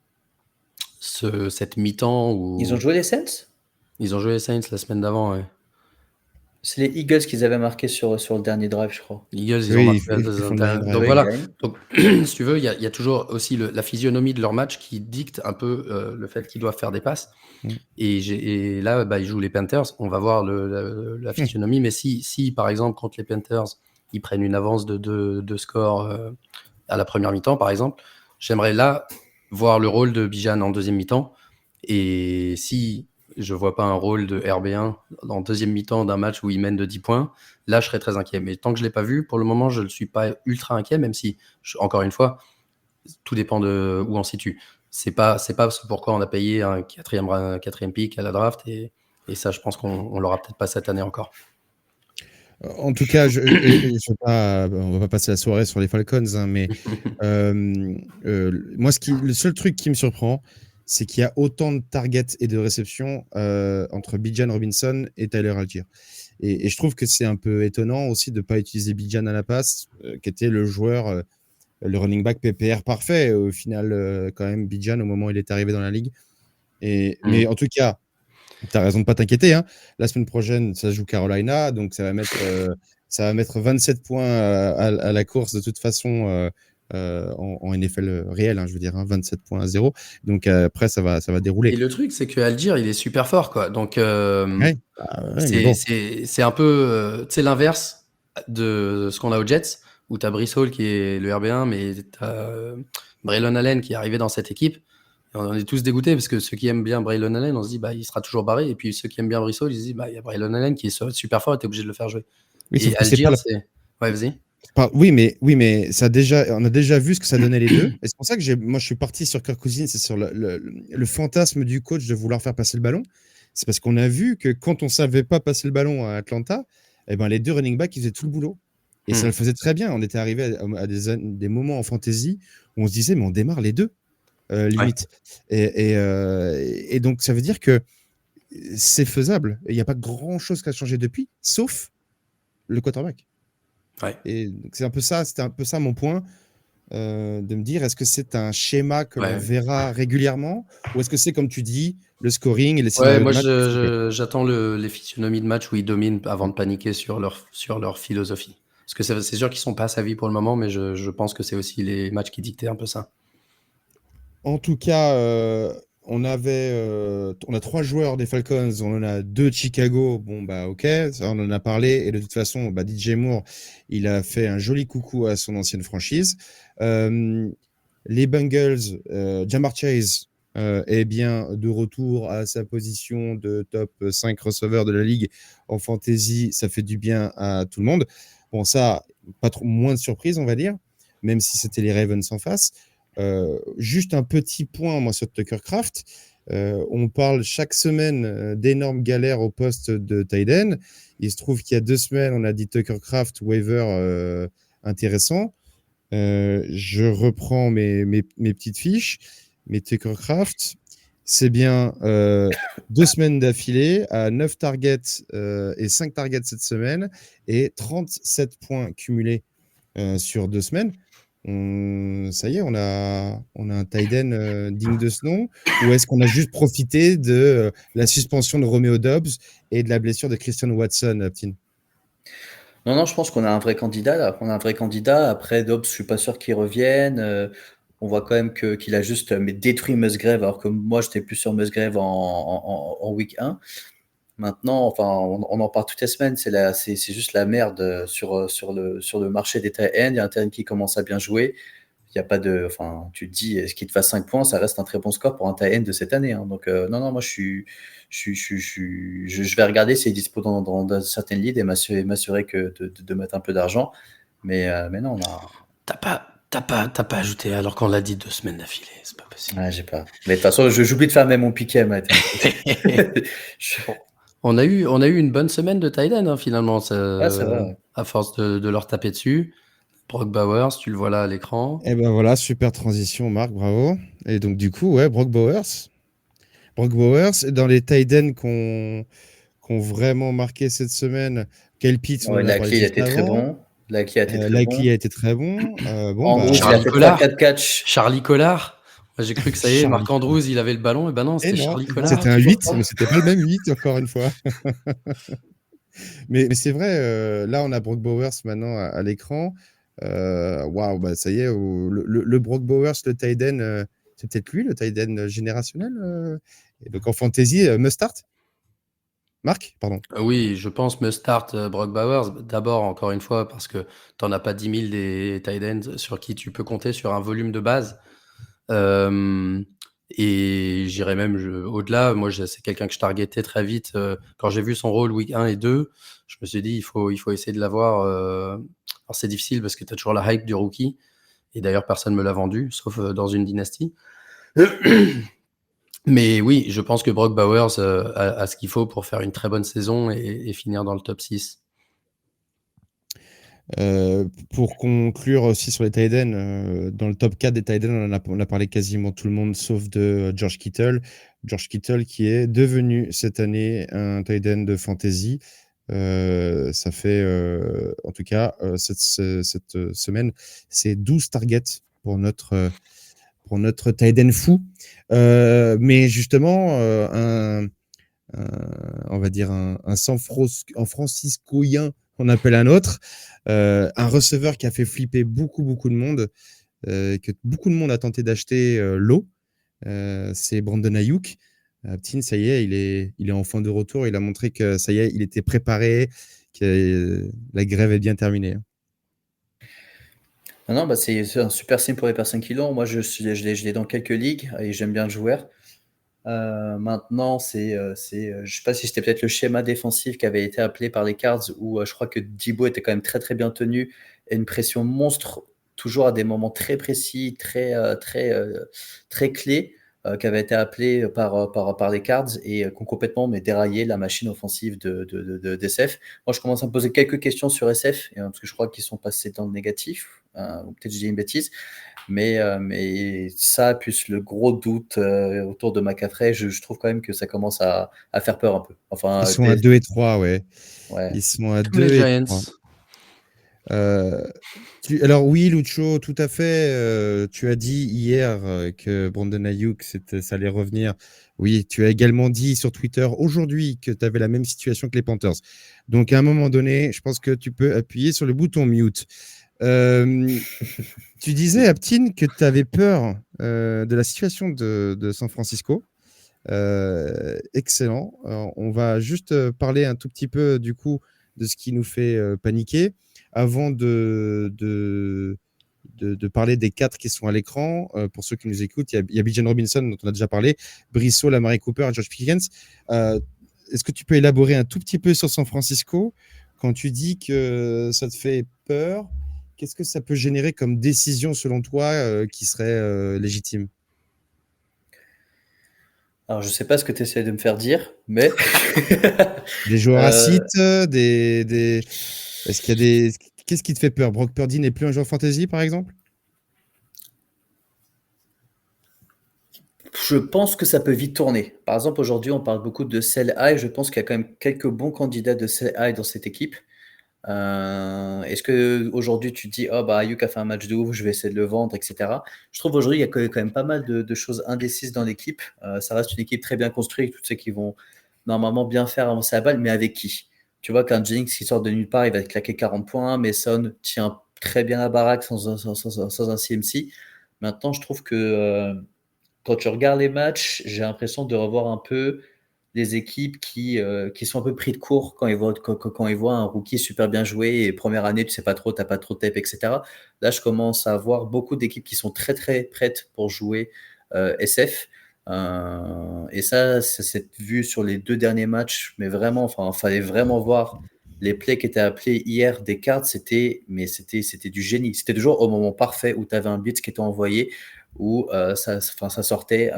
cette mi-temps où. Ils ont joué les Saints? Ils ont joué les Saints la semaine d'avant, ouais. C'est les Eagles qu'ils avaient marqué sur le dernier drive, je crois. Eagles, ils ont marqué ils font le dernier drive. Donc voilà. Donc, si tu veux, il y a toujours aussi la physionomie de leur match qui dicte un peu le fait qu'ils doivent faire des passes. Et là, ils jouent les Panthers. On va voir la physionomie. Mais si, par exemple, contre les Panthers, ils prennent une avance de score à la première mi-temps, par exemple, j'aimerais là voir le rôle de Bijan en deuxième mi-temps. Et si je vois pas un rôle de RB1 en deuxième mi-temps d'un match où il mène de 10 points, là, je serais très inquiet. Mais tant que je l'ai pas vu, pour le moment, je ne suis pas ultra inquiet, même si, encore une fois, tout dépend de où on se situe. C'est pas ce pourquoi on a payé un quatrième pick à la draft, et ça, je pense qu'on l'aura peut-être pas cette année encore. En tout cas, on va pas passer la soirée sur les Falcons, hein, mais moi, le seul truc qui me surprend, c'est qu'il y a autant de targets et de réceptions entre Bijan Robinson et Tyler Algier. Et je trouve que c'est un peu étonnant aussi de ne pas utiliser Bijan à la passe, qui était le joueur, le running back PPR parfait. Au final, quand même, Bijan, au moment où il est arrivé dans la ligue. Mais en tout cas, tu as raison de ne pas t'inquiéter. Hein. La semaine prochaine, ça joue Carolina, donc ça va mettre 27 points à la course de toute façon en NFL réel, hein, je veux dire, 27 points à 0. Donc après, ça va dérouler. Et le truc, c'est que Algier, il est super fort, quoi. Donc bon. c'est un peu l'inverse de ce qu'on a aux Jets, où tu as Breece Hall qui est le RB1, mais tu as Braylon Allen qui est arrivé dans cette équipe. Et on est tous dégoûtés parce que ceux qui aiment bien Braylon Allen, on se dit il sera toujours barré. Et puis ceux qui aiment bien Breece Hall, ils se disent il y a Braylon Allen qui est super fort et tu es obligé de le faire jouer. Oui, et Algier, c'est. Ouais, vas-y. Oui, mais on a déjà vu ce que ça donnait les deux. Et c'est pour ça que moi, je suis parti sur Kirk Cousins, c'est sur le fantasme du coach de vouloir faire passer le ballon. C'est parce qu'on a vu que quand on savait pas passer le ballon à Atlanta, les deux running backs, ils faisaient tout le boulot. Et ça le faisait très bien. On était arrivé à des moments en fantasy où on se disait, mais on démarre les deux, limite. Ouais. Et donc, ça veut dire que c'est faisable. Il n'y a pas grand-chose qui a changé depuis, sauf le quarterback. Ouais. Et c'était un peu ça mon point, de me dire, est-ce que c'est un schéma que l'on verra régulièrement, ou est-ce que c'est, comme tu dis, le scoring et les scénarios de match? J'attends les physionomies de match où ils dominent avant de paniquer sur leur philosophie. Parce que c'est sûr qu'ils sont pas à sa vie pour le moment, mais je pense que c'est aussi les matchs qui dictaient un peu ça. En tout cas, on a 3 joueurs des Falcons, on en a 2 de Chicago. Bon, ok, ça, on en a parlé. Et de toute façon, DJ Moore, il a fait un joli coucou à son ancienne franchise. Les Bengals, Ja'Marr Chase est bien de retour à sa position de top 5 receveur de la ligue en fantasy. Ça fait du bien à tout le monde. Bon, ça, pas trop moins de surprise, on va dire, même si c'était les Ravens en face. Juste un petit point, moi, sur Tucker Kraft. On parle chaque semaine d'énormes galères au poste de tight end. Il se trouve qu'il y a 2 semaines, on a dit Tucker Kraft, waiver intéressant. Je reprends mes petites fiches. Mais Tucker Kraft, c'est bien 2 semaines d'affilée à 9 targets et 5 targets cette semaine et 37 points cumulés sur 2 semaines. Ça y est, on a un tight end digne de ce nom, ou est-ce qu'on a juste profité de la suspension de Romeo Doubs et de la blessure de Christian Watson, Aptin? Non, je pense qu'on a un vrai candidat là. On a un vrai candidat. Après, Dobbs, je suis pas sûr qu'il revienne. On voit quand même qu'il a juste détruit Musgrave, alors que moi, j'étais plus sur Musgrave en week 1. Maintenant, enfin, on en parle toutes les semaines. C'est juste la merde sur le marché des tight ends. Il y a un tight end qui commence à bien jouer. Il y a pas de, enfin, tu te dis, est-ce qu'il te fasse 5 points, ça reste un très bon score pour un tight end de cette année. Hein. Donc, non, moi, je vais regarder s'il est dispo dans certaines ligues et m'assurer que de mettre un peu d'argent. Mais non, on a. T'as pas ajouté alors qu'on l'a dit 2 semaines d'affilée, c'est pas possible. Ouais, j'ai pas. Mais de toute façon, j'oublie de faire même mon piquet, Matt. On a eu une bonne semaine de tight end, hein, finalement, Ouais, c'est vrai. Ouais. à force de leur taper dessus. Brock Bowers, tu le vois là à l'écran. Et ben voilà, super transition, Marc, bravo. Et donc, du coup, ouais, Brock Bowers. Brock Bowers, dans les tight ends qu'on vraiment marqué cette semaine, Kyle Pitts, on Ouais, en a parlé Likely, il a juste été très avant. bon. Likely a été très bon. Likely a été très bon. Bon, Andrews, il a Charlie fait Collard. 3-4 catchs. Charlie Collard. Moi, j'ai cru que ça y est, Charlie Marc Andrews, il avait le ballon. Et ben non, Et c'était non, Charlie Collard. c'était un toujours 8, pas. mais c'était pas le même 8, encore une fois. Mais c'est vrai, là, on a Brock Bowers maintenant à l'écran. Waouh, bah, ça y est, le Brock Bowers, le tight end, c'est peut-être lui, le tight end générationnel. Et donc en fantasy, must start. Marc, pardon. Oui, je pense me start Brock Bowers. D'abord, encore une fois, parce que t'en as pas 10 000 des tight ends sur qui tu peux compter sur un volume de base. Et j'irais même au-delà. Moi, c'est quelqu'un que je targetais très vite. Quand j'ai vu son rôle week 1 et 2, je me suis dit, il faut essayer de l'avoir. Alors, c'est difficile parce que tu as toujours la hype du rookie. Et d'ailleurs, personne ne me l'a vendu, sauf dans une dynastie. Mais oui, je pense que Brock Bowers a ce qu'il faut pour faire une très bonne saison et finir dans le top 6. Pour conclure aussi sur les tight ends, dans le top 4 des tight ends, on a parlé quasiment tout le monde sauf de George Kittle. George Kittle qui est devenu cette année un tight end de fantasy. Ça fait, en tout cas, cette semaine, c'est 12 targets pour notre tight end fou. Mais justement, on va dire un San Franciscoien, on appelle un autre, un receveur qui a fait flipper beaucoup de monde, que beaucoup de monde a tenté d'acheter l'eau. C'est Brandon Ayuk. Ptin, ça y est, il est en fin de retour. Il a montré que ça y est, il était préparé, que la grève est bien terminée. Non, bah c'est un super signe pour les personnes qui l'ont. Moi, je l'ai dans quelques ligues et j'aime bien le joueur. Maintenant, je sais pas si c'était peut-être le schéma défensif qui avait été appelé par les Cards où je crois que Debo était quand même très bien tenu et une pression monstre, toujours à des moments très précis, très clés, qui avait été appelé par les Cards et qui ont complètement déraillé la machine offensive d'SF. Moi, je commence à me poser quelques questions sur SF parce que je crois qu'ils sont passés dans le négatif, ou peut-être je dis une bêtise. Mais ça, plus le gros doute autour de McCaffrey, je trouve quand même que ça commence à faire peur un peu. Enfin, Ils sont à 2 et 3, ouais. Ouais. Ils sont à Comme les 2 et Giants. 3. Alors oui, Lucho, tout à fait. Tu as dit hier que Brandon Ayuk, ça allait revenir. Oui, tu as également dit sur Twitter aujourd'hui que tu avais la même situation que les Panthers. Donc à un moment donné, je pense que tu peux appuyer sur le bouton mute. Tu disais, Aptin, que tu avais peur de la situation de San Francisco. Excellent. Alors, on va juste parler un tout petit peu du coup de ce qui nous fait paniquer avant de parler des 4 qui sont à l'écran. Pour ceux qui nous écoutent, il y a Bijan Robinson dont on a déjà parlé, Brissot, Lamari Cooper et George Pickens. Est-ce que tu peux élaborer un tout petit peu sur San Francisco quand tu dis que ça te fait peur? Qu'est-ce que ça peut générer comme décision selon toi qui serait légitime? Alors, je sais pas ce que tu essaies de me faire dire, mais Des joueurs à euh, site, Est-ce qu'il y a des... Qu'est-ce qui te fait peur? Brock Purdy n'est plus un joueur fantasy, par exemple? je pense que ça peut vite tourner. Par exemple, aujourd'hui, on parle beaucoup de sell high. Je pense qu'il y a quand même quelques bons candidats de sell high dans cette équipe. Est-ce que aujourd'hui tu te dis oh bah Ayuk a fait un match de ouf, je vais essayer de le vendre, etc. Je trouve aujourd'hui il y a quand même pas mal de choses indécises dans l'équipe. Ça reste une équipe très bien construite, tous ceux qui vont normalement bien faire avancer la balle, mais avec qui? Tu vois qu'un Jennings qui sort de nulle part, il va te claquer 40 points. Mason tient très bien la baraque sans un CMC. Maintenant, je trouve que quand tu regardes les matchs, j'ai l'impression de revoir un peu des équipes qui sont un peu pris de court quand ils voient un rookie super bien joué et première année, tu sais pas trop, tu n'as pas trop de tape, etc. Là, je commence à voir beaucoup d'équipes qui sont très très prêtes pour jouer SF. Et ça s'est vu sur les 2 derniers matchs, mais vraiment, enfin, fallait vraiment voir les plays qui étaient appelés hier des cartes, c'était du génie. C'était toujours au moment parfait où tu avais un blitz qui était envoyé, où ça sortait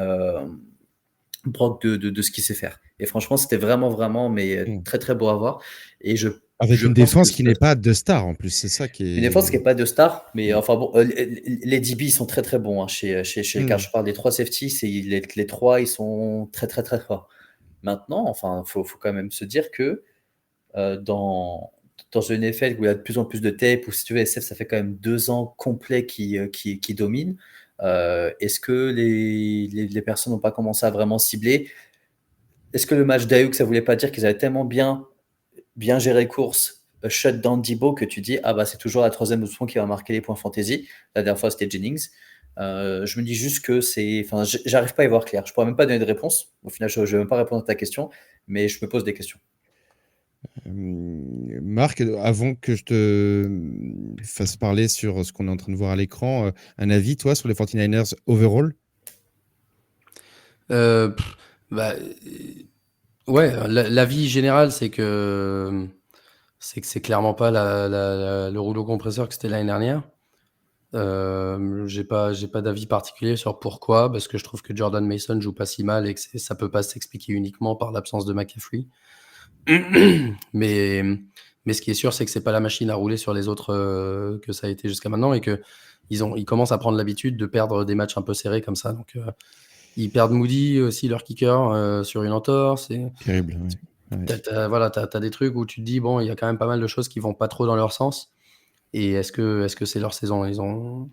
Brock de ce qu'il sait faire. Et franchement, c'était vraiment, vraiment, mais Hmm. très, très beau à voir. Et Avec je une pense que défense qui n'est pas de star, en plus. C'est ça qui une défense qui est... n'est pas de star, mais Hmm. enfin bon, les DB sont très, très bons hein, chez les Cards. Hmm. Je parle des 3 safeties, les 3, ils sont très, très, très forts. Maintenant, enfin, faut quand même se dire que dans une NFL où il y a de plus en plus de tape, où si tu veux, SF, ça fait quand même 2 ans complets qui dominent. Est-ce que les personnes n'ont pas commencé à vraiment cibler? Est-ce que le match d'Ayuk, ça voulait pas dire qu'ils avaient tellement bien géré course, shut down Debo, que tu dis, ah bah c'est toujours la troisième option qui va marquer les points fantasy. La dernière fois, c'était Jennings. Je me dis juste que enfin, j'arrive pas à y voir clair. Je pourrais même pas donner de réponse. Au final, je vais même pas répondre à ta question, mais je me pose des questions. Marc, avant que je te fasse parler sur ce qu'on est en train de voir à l'écran, un avis, toi, sur les 49ers overall? Pff, bah, ouais, l'avis général, c'est que c'est clairement pas le rouleau compresseur que c'était l'année dernière. J'ai pas d'avis particulier sur pourquoi, parce que je trouve que Jordan Mason joue pas si mal et que ça peut pas s'expliquer uniquement par l'absence de McCaffrey. Mais, mais ce qui est sûr, c'est que c'est pas la machine à rouler sur les autres que ça a été jusqu'à maintenant et que ils commencent à prendre l'habitude de perdre des matchs un peu serrés comme ça. Donc, ils perdent Moody aussi, leur kicker, sur une entorse. Terrible, ouais. Ouais. Voilà, t'as des trucs où tu te dis, bon, il y a quand même pas mal de choses qui vont pas trop dans leur sens. Et est-ce que c'est leur saison?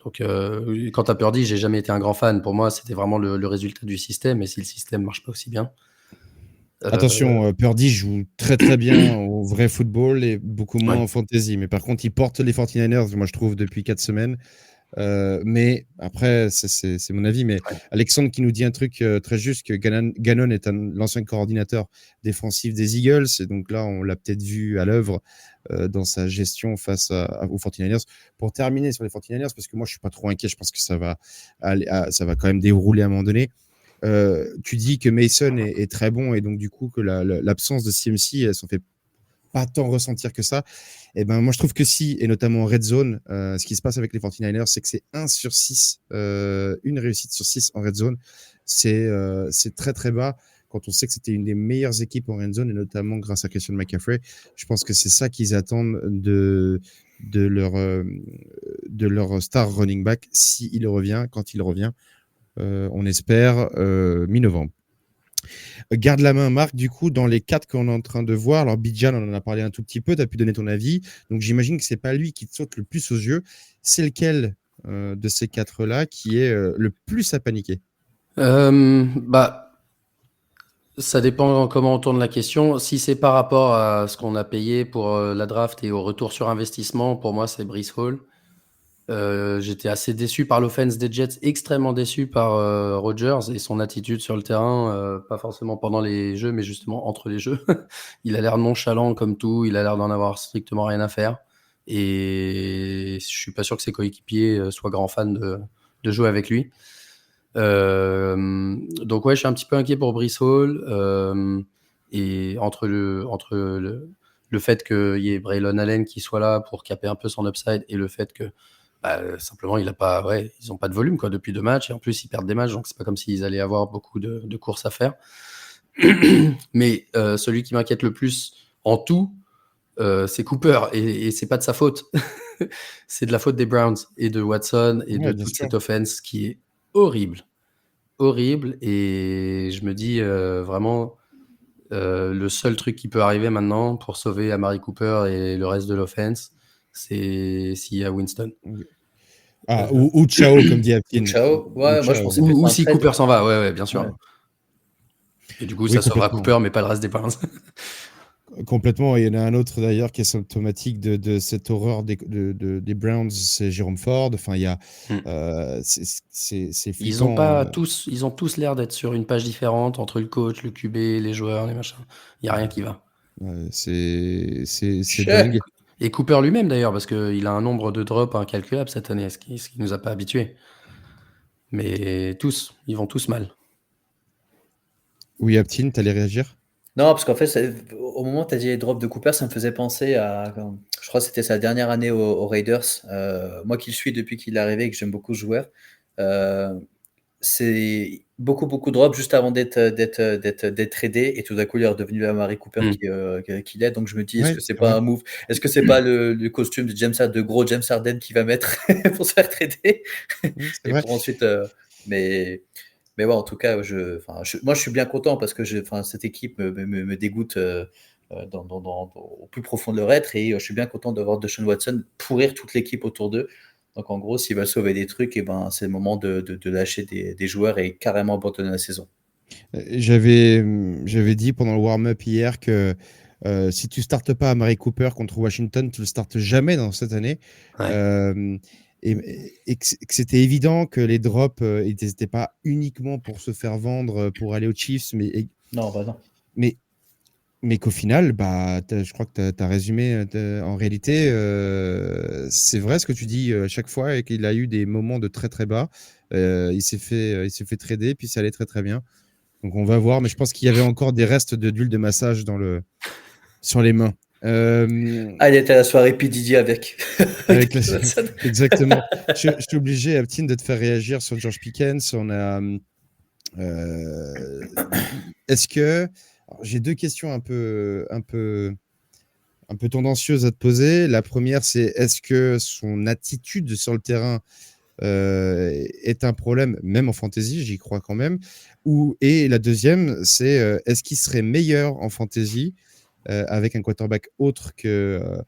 Donc, quand t'as Purdy, j'ai jamais été un grand fan. Pour moi, c'était vraiment le résultat du système. Et si le système marche pas aussi bien, Attention, Purdy joue très très bien au vrai football et beaucoup moins ouais. en fantasy. Mais par contre, il porte les 49ers, moi je trouve, depuis 4 semaines. Mais après, c'est mon avis. Mais Ouais. Alexandre qui nous dit un truc très juste, que Gannon est l'ancien coordinateur défensif des Eagles. Et donc là, on l'a peut-être vu à l'œuvre dans sa gestion face aux 49ers. Pour terminer sur les 49ers, parce que moi, je suis pas trop inquiet. Je pense que ça va quand même dérouler à un moment donné. Tu dis que Mason est très bon et donc du coup que l'absence de CMC, elle s'en fait pas tant ressentir que ça. Et ben moi je trouve que si, et notamment en red zone, ce qui se passe avec les 49ers, c'est que c'est 1 sur 6, une réussite sur 6 en red zone. C'est très très bas quand on sait que c'était une des meilleures équipes en red zone, et notamment grâce à Christian McCaffrey. Je pense que c'est ça qu'ils attendent de leur, euh, de leur star running back, s'il revient, quand il revient. On espère mi-novembre. Garde la main, Marc, du coup, dans les 4 qu'on est en train de voir. Alors, Bijan, on en a parlé un tout petit peu, tu as pu donner ton avis. Donc, j'imagine que c'est pas lui qui te saute le plus aux yeux. C'est lequel de ces 4-là qui est le plus à paniquer? Bah, ça dépend comment on tourne la question. Si c'est par rapport à ce qu'on a payé pour la draft et au retour sur investissement, pour moi, c'est Breece Hall. J'étais assez déçu par l'offense des Jets, extrêmement déçu par Rodgers et son attitude sur le terrain, pas forcément pendant les jeux, mais justement entre les jeux. Il a l'air nonchalant comme tout, il a l'air d'en avoir strictement rien à faire. Et je suis pas sûr que ses coéquipiers soient grands fans de jouer avec lui. Donc ouais, je suis un petit peu inquiet pour Breece Hall. Et le fait qu'il y ait Braylon Allen qui soit là pour caper un peu son upside et le fait que simplement, ils n'ont pas de volume quoi, depuis 2 matchs. Et en plus, ils perdent des matchs, donc c'est pas comme s'ils allaient avoir beaucoup de courses à faire. Mais celui qui m'inquiète le plus en tout, c'est Cooper. Et c'est pas de sa faute. C'est de la faute des Browns et de Watson et de Bien toute sûr. cette offense qui est horrible. Horrible. Et je me dis vraiment, le seul truc qui peut arriver maintenant pour sauver Amari Cooper et le reste de l'offense, c'est s'il y a Winston. Ou Ciao, comme dit Aptin. Ciao. Ouais, moi je pensais plus Ou à un si trade. Cooper s'en va, ouais, bien sûr. Ouais. Et du coup, Oui, ça sauvera complètement. Cooper, mais pas le reste des Browns. Complètement. Il y en a un autre d'ailleurs qui est symptomatique de cette horreur des Browns, c'est Jérôme Ford. Enfin, il y a, c'est Ils ont flippant. tous l'air d'être sur une page différente entre le coach, le QB, les joueurs, les machins. Il n'y a rien qui va. C'est Check. dingue. Et Cooper lui-même d'ailleurs, parce qu'il a un nombre de drops incalculable cette année, ce qui nous a pas habitués. Mais ils vont tous mal. Oui, Aptin, t'allais réagir? Non, parce qu'en fait, au moment où tu as dit les drops de Cooper, ça me faisait penser à. Je crois que c'était sa dernière année aux Raiders. Moi qui le suis depuis qu'il est arrivé et que j'aime beaucoup ce joueur, c'est beaucoup de drops juste avant d'être tradé. Et tout d'un coup, il est redevenu la Amari Cooper qu'il est. Donc je me dis, est-ce Ouais, que c'est c'est pas vrai. un move? Est-ce que c'est pas le costume de gros James Harden qu'il va mettre pour se faire trader? C'est Et vrai. pour ensuite. Mais ouais, en tout cas, moi, je suis bien content parce que cette équipe me dégoûte au plus profond de leur être et je suis bien content de voir Deshaun Watson pourrir toute l'équipe autour d'eux. Donc, en gros, s'ils veulent sauver des trucs, et ben, c'est le moment de lâcher des joueurs et carrément abandonner la saison. J'avais dit pendant le warm-up hier que si tu startes pas Amari Cooper contre Washington, tu le startes jamais dans cette année. Ouais. Et que c'était évident que les drops, ils n'étaient pas uniquement pour se faire vendre, pour aller aux Chiefs, Non, bah non. mais qu'au final, je crois que tu as résumé. En réalité, c'est vrai ce que tu dis à chaque fois et qu'il a eu des moments de très très bas. Il s'est fait trader, puis ça allait très très bien. Donc on va voir, mais je pense qu'il y avait encore des restes d'huile de massage sur les mains. Il était à la soirée P. Diddy avec. Avec la... Watson. Exactement. Je suis obligé, Aptine, de te faire réagir sur George Pickens. On a. Est-ce que. Alors, j'ai 2 questions un peu tendancieuses à te poser. La première, c'est est-ce que son attitude sur le terrain est un problème, même en fantasy, j'y crois quand même. Et la deuxième, c'est est-ce qu'il serait meilleur en fantasy avec un quarterback autre que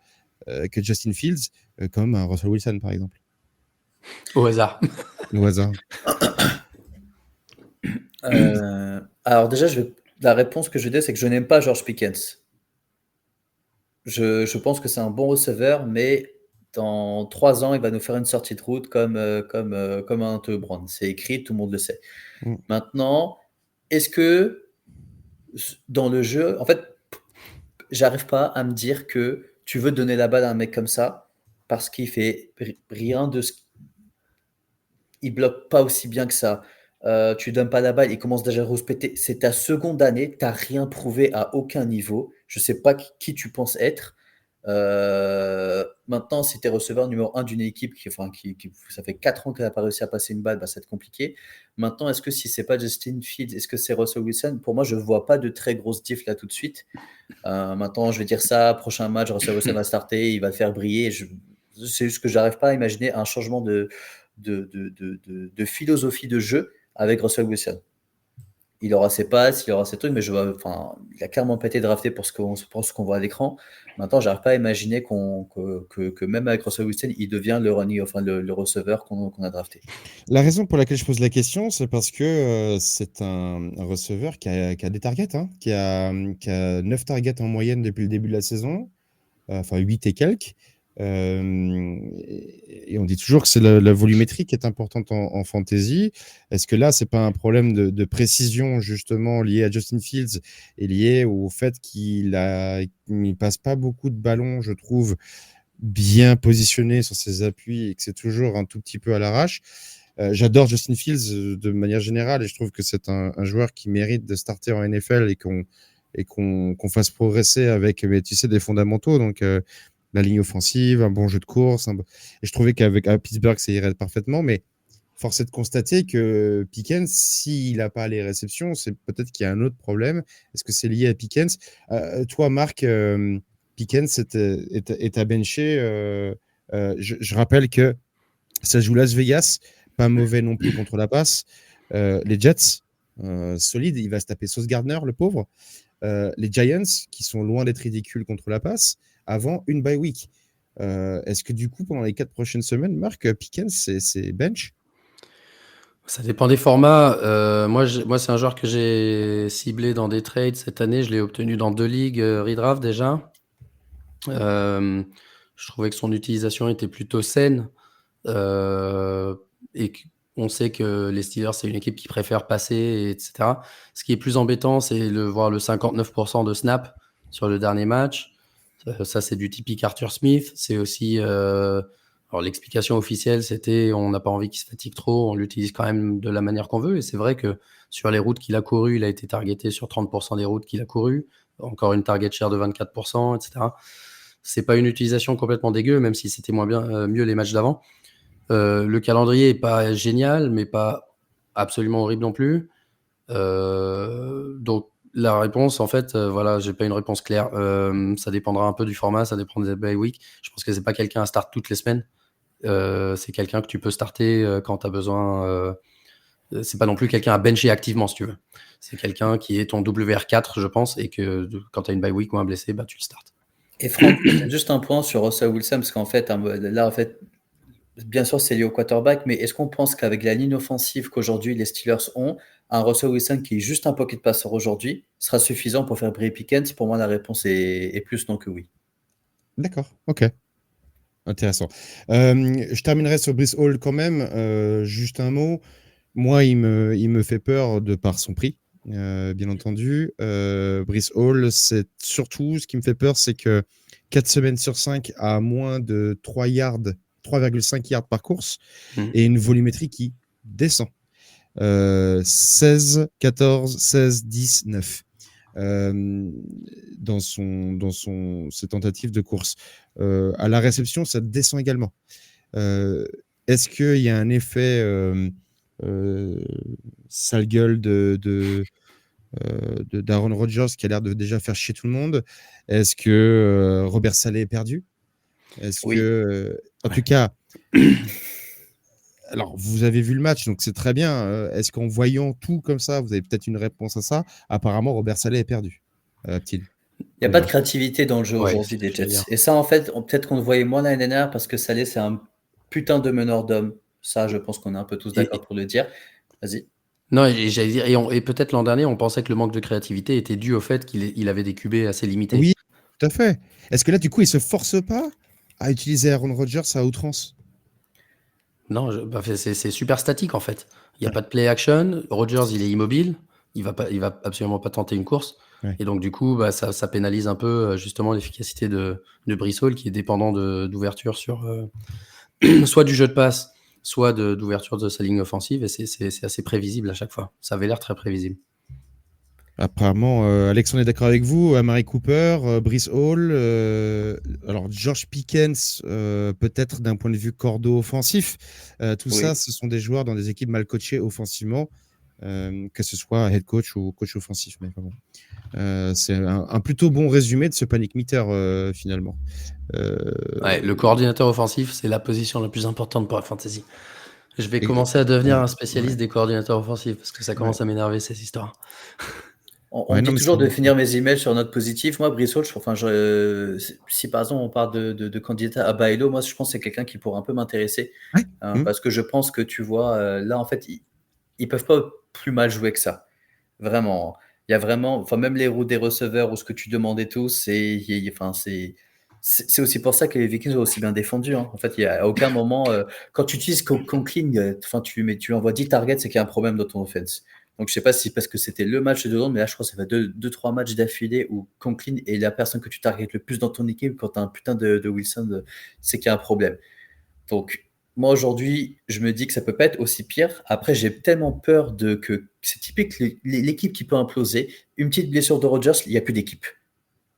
Justin Fields, comme un Russell Wilson, par exemple? Au hasard. Au hasard. Alors déjà, la réponse que je donne, c'est que je n'aime pas George Pickens. Je pense que c'est un bon receveur, mais dans 3 ans, il va nous faire une sortie de route comme un Antonio Brown. C'est écrit, tout le monde le sait. Mm. Maintenant, est-ce que dans le jeu, en fait, j'arrive pas à me dire que tu veux donner la balle à un mec comme ça parce qu'il fait rien de ce. Il bloque pas aussi bien que ça. Tu donnes pas la balle, il commence déjà à rouspéter. C'est ta seconde année, tu n'as rien prouvé à aucun niveau. Je sais pas qui tu penses être. Maintenant, si tu es receveur numéro 1 d'une équipe ça fait 4 ans qu'elle n'a pas réussi à passer une balle, ça va être compliqué. Maintenant, est-ce que si c'est pas Justin Fields, est-ce que c'est Russell Wilson? Pour moi, je vois pas de très grosse diff là tout de suite. Maintenant, je vais dire ça, prochain match, Russell Wilson va starter, il va le faire briller. C'est juste que j'arrive pas à imaginer un changement de philosophie de jeu avec Russell Wilson. Il aura ses passes, il aura ses trucs, mais il a clairement pas été drafté pour ce qu'on voit à l'écran. Maintenant, j'arrive pas à imaginer que même avec Russell Wilson, il devient le receveur qu'on a drafté. La raison pour laquelle je pose la question, c'est parce que c'est un receveur qui a des targets, hein, qui a 9 targets en moyenne depuis le début de la saison, enfin 8 et quelques. Et on dit toujours que c'est la volumétrie qui est importante en fantasy. Est-ce que là, c'est pas un problème de précision justement lié à Justin Fields et lié au fait qu'il passe pas beaucoup de ballons, je trouve, bien positionné sur ses appuis et que c'est toujours un tout petit peu à l'arrache. J'adore Justin Fields de manière générale et je trouve que c'est un joueur qui mérite de starter en NFL et qu'on fasse progresser avec, tu sais, des fondamentaux. Donc, la ligne offensive, un bon jeu de course. Et je trouvais qu'avec à Pittsburgh, ça irait parfaitement. Mais force est de constater que Pickens, s'il n'a pas les réceptions, c'est peut-être qu'il y a un autre problème. Est-ce que c'est lié à Pickens? Toi, Marc, Pickens est à bencher. Je rappelle que ça joue Las Vegas, pas mauvais non plus contre la passe. Les Jets, solide, il va se taper Sauce Gardner, le pauvre. Les Giants, qui sont loin d'être ridicules contre la passe, avant une bye week. Est-ce que du coup, pendant les 4 prochaines semaines, Marc, Pickens, c'est bench? Ça dépend des formats. Moi, c'est un joueur que j'ai ciblé dans des trades cette année. Je l'ai obtenu dans 2 ligues redraft déjà. Je trouvais que son utilisation était plutôt saine. Et on sait que les Steelers, c'est une équipe qui préfère passer, etc. Ce qui est plus embêtant, c'est de voir le 59% de snap sur le dernier match. Ça, c'est du typique Arthur Smith. C'est aussi... alors, l'explication officielle, c'était on n'a pas envie qu'il se fatigue trop, on l'utilise quand même de la manière qu'on veut. Et c'est vrai que sur les routes qu'il a courues, il a été targeté sur 30% des routes qu'il a courues. Encore une target share de 24%, etc. C'est pas une utilisation complètement dégueu, même si c'était mieux les matchs d'avant. Le calendrier est pas génial, mais pas absolument horrible non plus. Donc la réponse, en fait, voilà, j'ai pas une réponse claire. Ça dépendra un peu du format, ça dépend des bye week. Je pense que c'est pas quelqu'un à start toutes les semaines. C'est quelqu'un que tu peux starter quand tu as besoin. C'est pas non plus quelqu'un à bencher activement, si tu veux. C'est quelqu'un qui est ton WR4, je pense, et que quand tu as une bye week ou un blessé, bah, tu le startes. Et Franck, peut-être juste un point sur Russell Wilson, parce qu'en fait, là, en fait, bien sûr, c'est lié au quarterback, mais est-ce qu'on pense qu'avec la ligne offensive qu'aujourd'hui les Steelers ont, un Russell Wilson qui est juste un pocket passer aujourd'hui sera suffisant pour faire briller Pickens? Pour moi, la réponse est plus non que oui. D'accord, ok. Intéressant. Je terminerai sur Breece Hall quand même. Juste un mot. Moi, il me fait peur de par son prix, bien entendu. Breece Hall, c'est surtout ce qui me fait peur, c'est que 4 semaines sur 5 à moins de 3,5 yards par course et une volumétrie qui descend. 16, 14, 16, 10, 9. Dans ses tentatives de course. À la réception, ça descend également. Est-ce qu'il y a un effet sale gueule d'Aaron Rodgers qui a l'air de déjà faire chier tout le monde? Est-ce que Robert Saleh est perdu? Est-ce Oui. que, en tout cas, alors vous avez vu le match, donc c'est très bien. Est-ce qu'en voyant tout comme ça, vous avez peut-être une réponse à ça? Apparemment, Robert Saleh est perdu. Il n'y a pas de créativité dans le jeu aujourd'hui des Jets. Et ça, en fait, peut-être qu'on le voyait moins l'année dernière parce que Saleh, c'est un putain de meneur d'hommes. Ça, je pense qu'on est un peu tous d'accord pour le dire. Vas-y. Non, et j'allais dire, et peut-être l'an dernier, on pensait que le manque de créativité était dû au fait qu'il avait des QB assez limités. Oui, tout à fait. Est-ce que là, du coup, il se force pas à utiliser Aaron Rodgers à outrance? Non, c'est super statique en fait. Il n'y a pas de play action. Rodgers, il est immobile. Il va absolument pas tenter une course. Ouais. Et donc, du coup, ça pénalise un peu justement l'efficacité de Breece Hall qui est dépendant d'ouverture sur soit du jeu de passe, soit d'ouverture de sa ligne offensive. Et c'est assez prévisible à chaque fois. Ça avait l'air très prévisible. Apparemment, Alexandre est d'accord avec vous. Amari Cooper, Breece Hall, alors George Pickens, peut-être d'un point de vue cordeau offensif. Tout ça, ce sont des joueurs dans des équipes mal coachées offensivement, que ce soit head coach ou coach offensif. Mais c'est un plutôt bon résumé de ce panic meter finalement. Ouais, le coordinateur offensif, c'est la position la plus importante pour la fantasy. Je vais commencer à devenir un spécialiste des coordinateurs offensifs parce que ça commence à m'énerver ces histoires. On me dit toujours de finir mes emails sur note positive. Moi, Breece Hall, si par exemple on parle de candidat à Bailo, moi je pense que c'est quelqu'un qui pourrait un peu m'intéresser. Parce que je pense que tu vois, là en fait, ils peuvent pas plus mal jouer que ça. Vraiment. Il y a vraiment, enfin même les routes des receveurs ou ce que tu demandais tous, c'est aussi pour ça que les Vikings ont aussi bien défendu. En fait, il n'y a aucun moment, quand tu utilises Conklin, tu envoies 10 targets, c'est qu'il y a un problème dans ton offense. Donc, je sais pas si parce que c'était le match de Londres, mais là, je crois que ça fait 2-3 matchs d'affilée où Conklin est la personne que tu targetes le plus dans ton équipe quand tu as un putain de Wilson, c'est qu'il y a un problème. Donc, moi, aujourd'hui, je me dis que ça peut pas être aussi pire. Après, j'ai tellement peur que c'est typique l'équipe qui peut imploser. Une petite blessure de Rodgers, il n'y a plus d'équipe.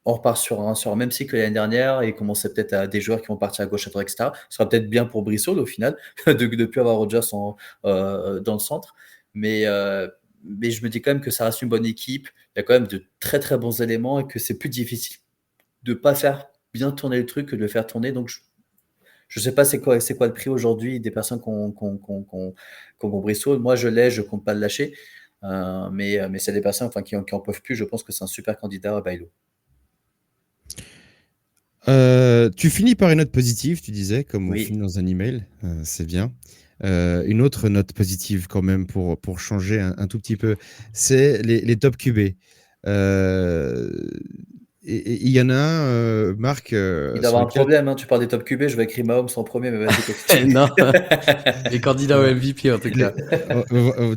on repart sur un même cycle que l'année dernière et commencer peut-être à des joueurs qui vont partir à gauche, à droite, etc. Ce sera peut-être bien pour Brissot au final de ne plus avoir Rodgers dans le centre. Mais je me dis quand même que ça reste une bonne équipe. Il y a quand même de très très bons éléments et que c'est plus difficile de ne pas faire bien tourner le truc que de le faire tourner. Donc je ne sais pas c'est quoi le prix aujourd'hui des personnes qui ont Brissot. Moi je l'ai, je ne compte pas le lâcher. Mais c'est des personnes qui en peuvent plus. Je pense que c'est un super candidat à Bailo. Tu finis par une note positive, tu disais, comme on Oui. finit dans un email, c'est bien. Une autre note positive quand même pour changer un tout petit peu, c'est les top QB. Et il y en a un, Marc, Il doit sur avoir un lequel... problème, hein. Tu parles des top QB, je vais écrire Mahomes en premier, mais vas-y, continue. Non, les candidats au MVP en tout cas.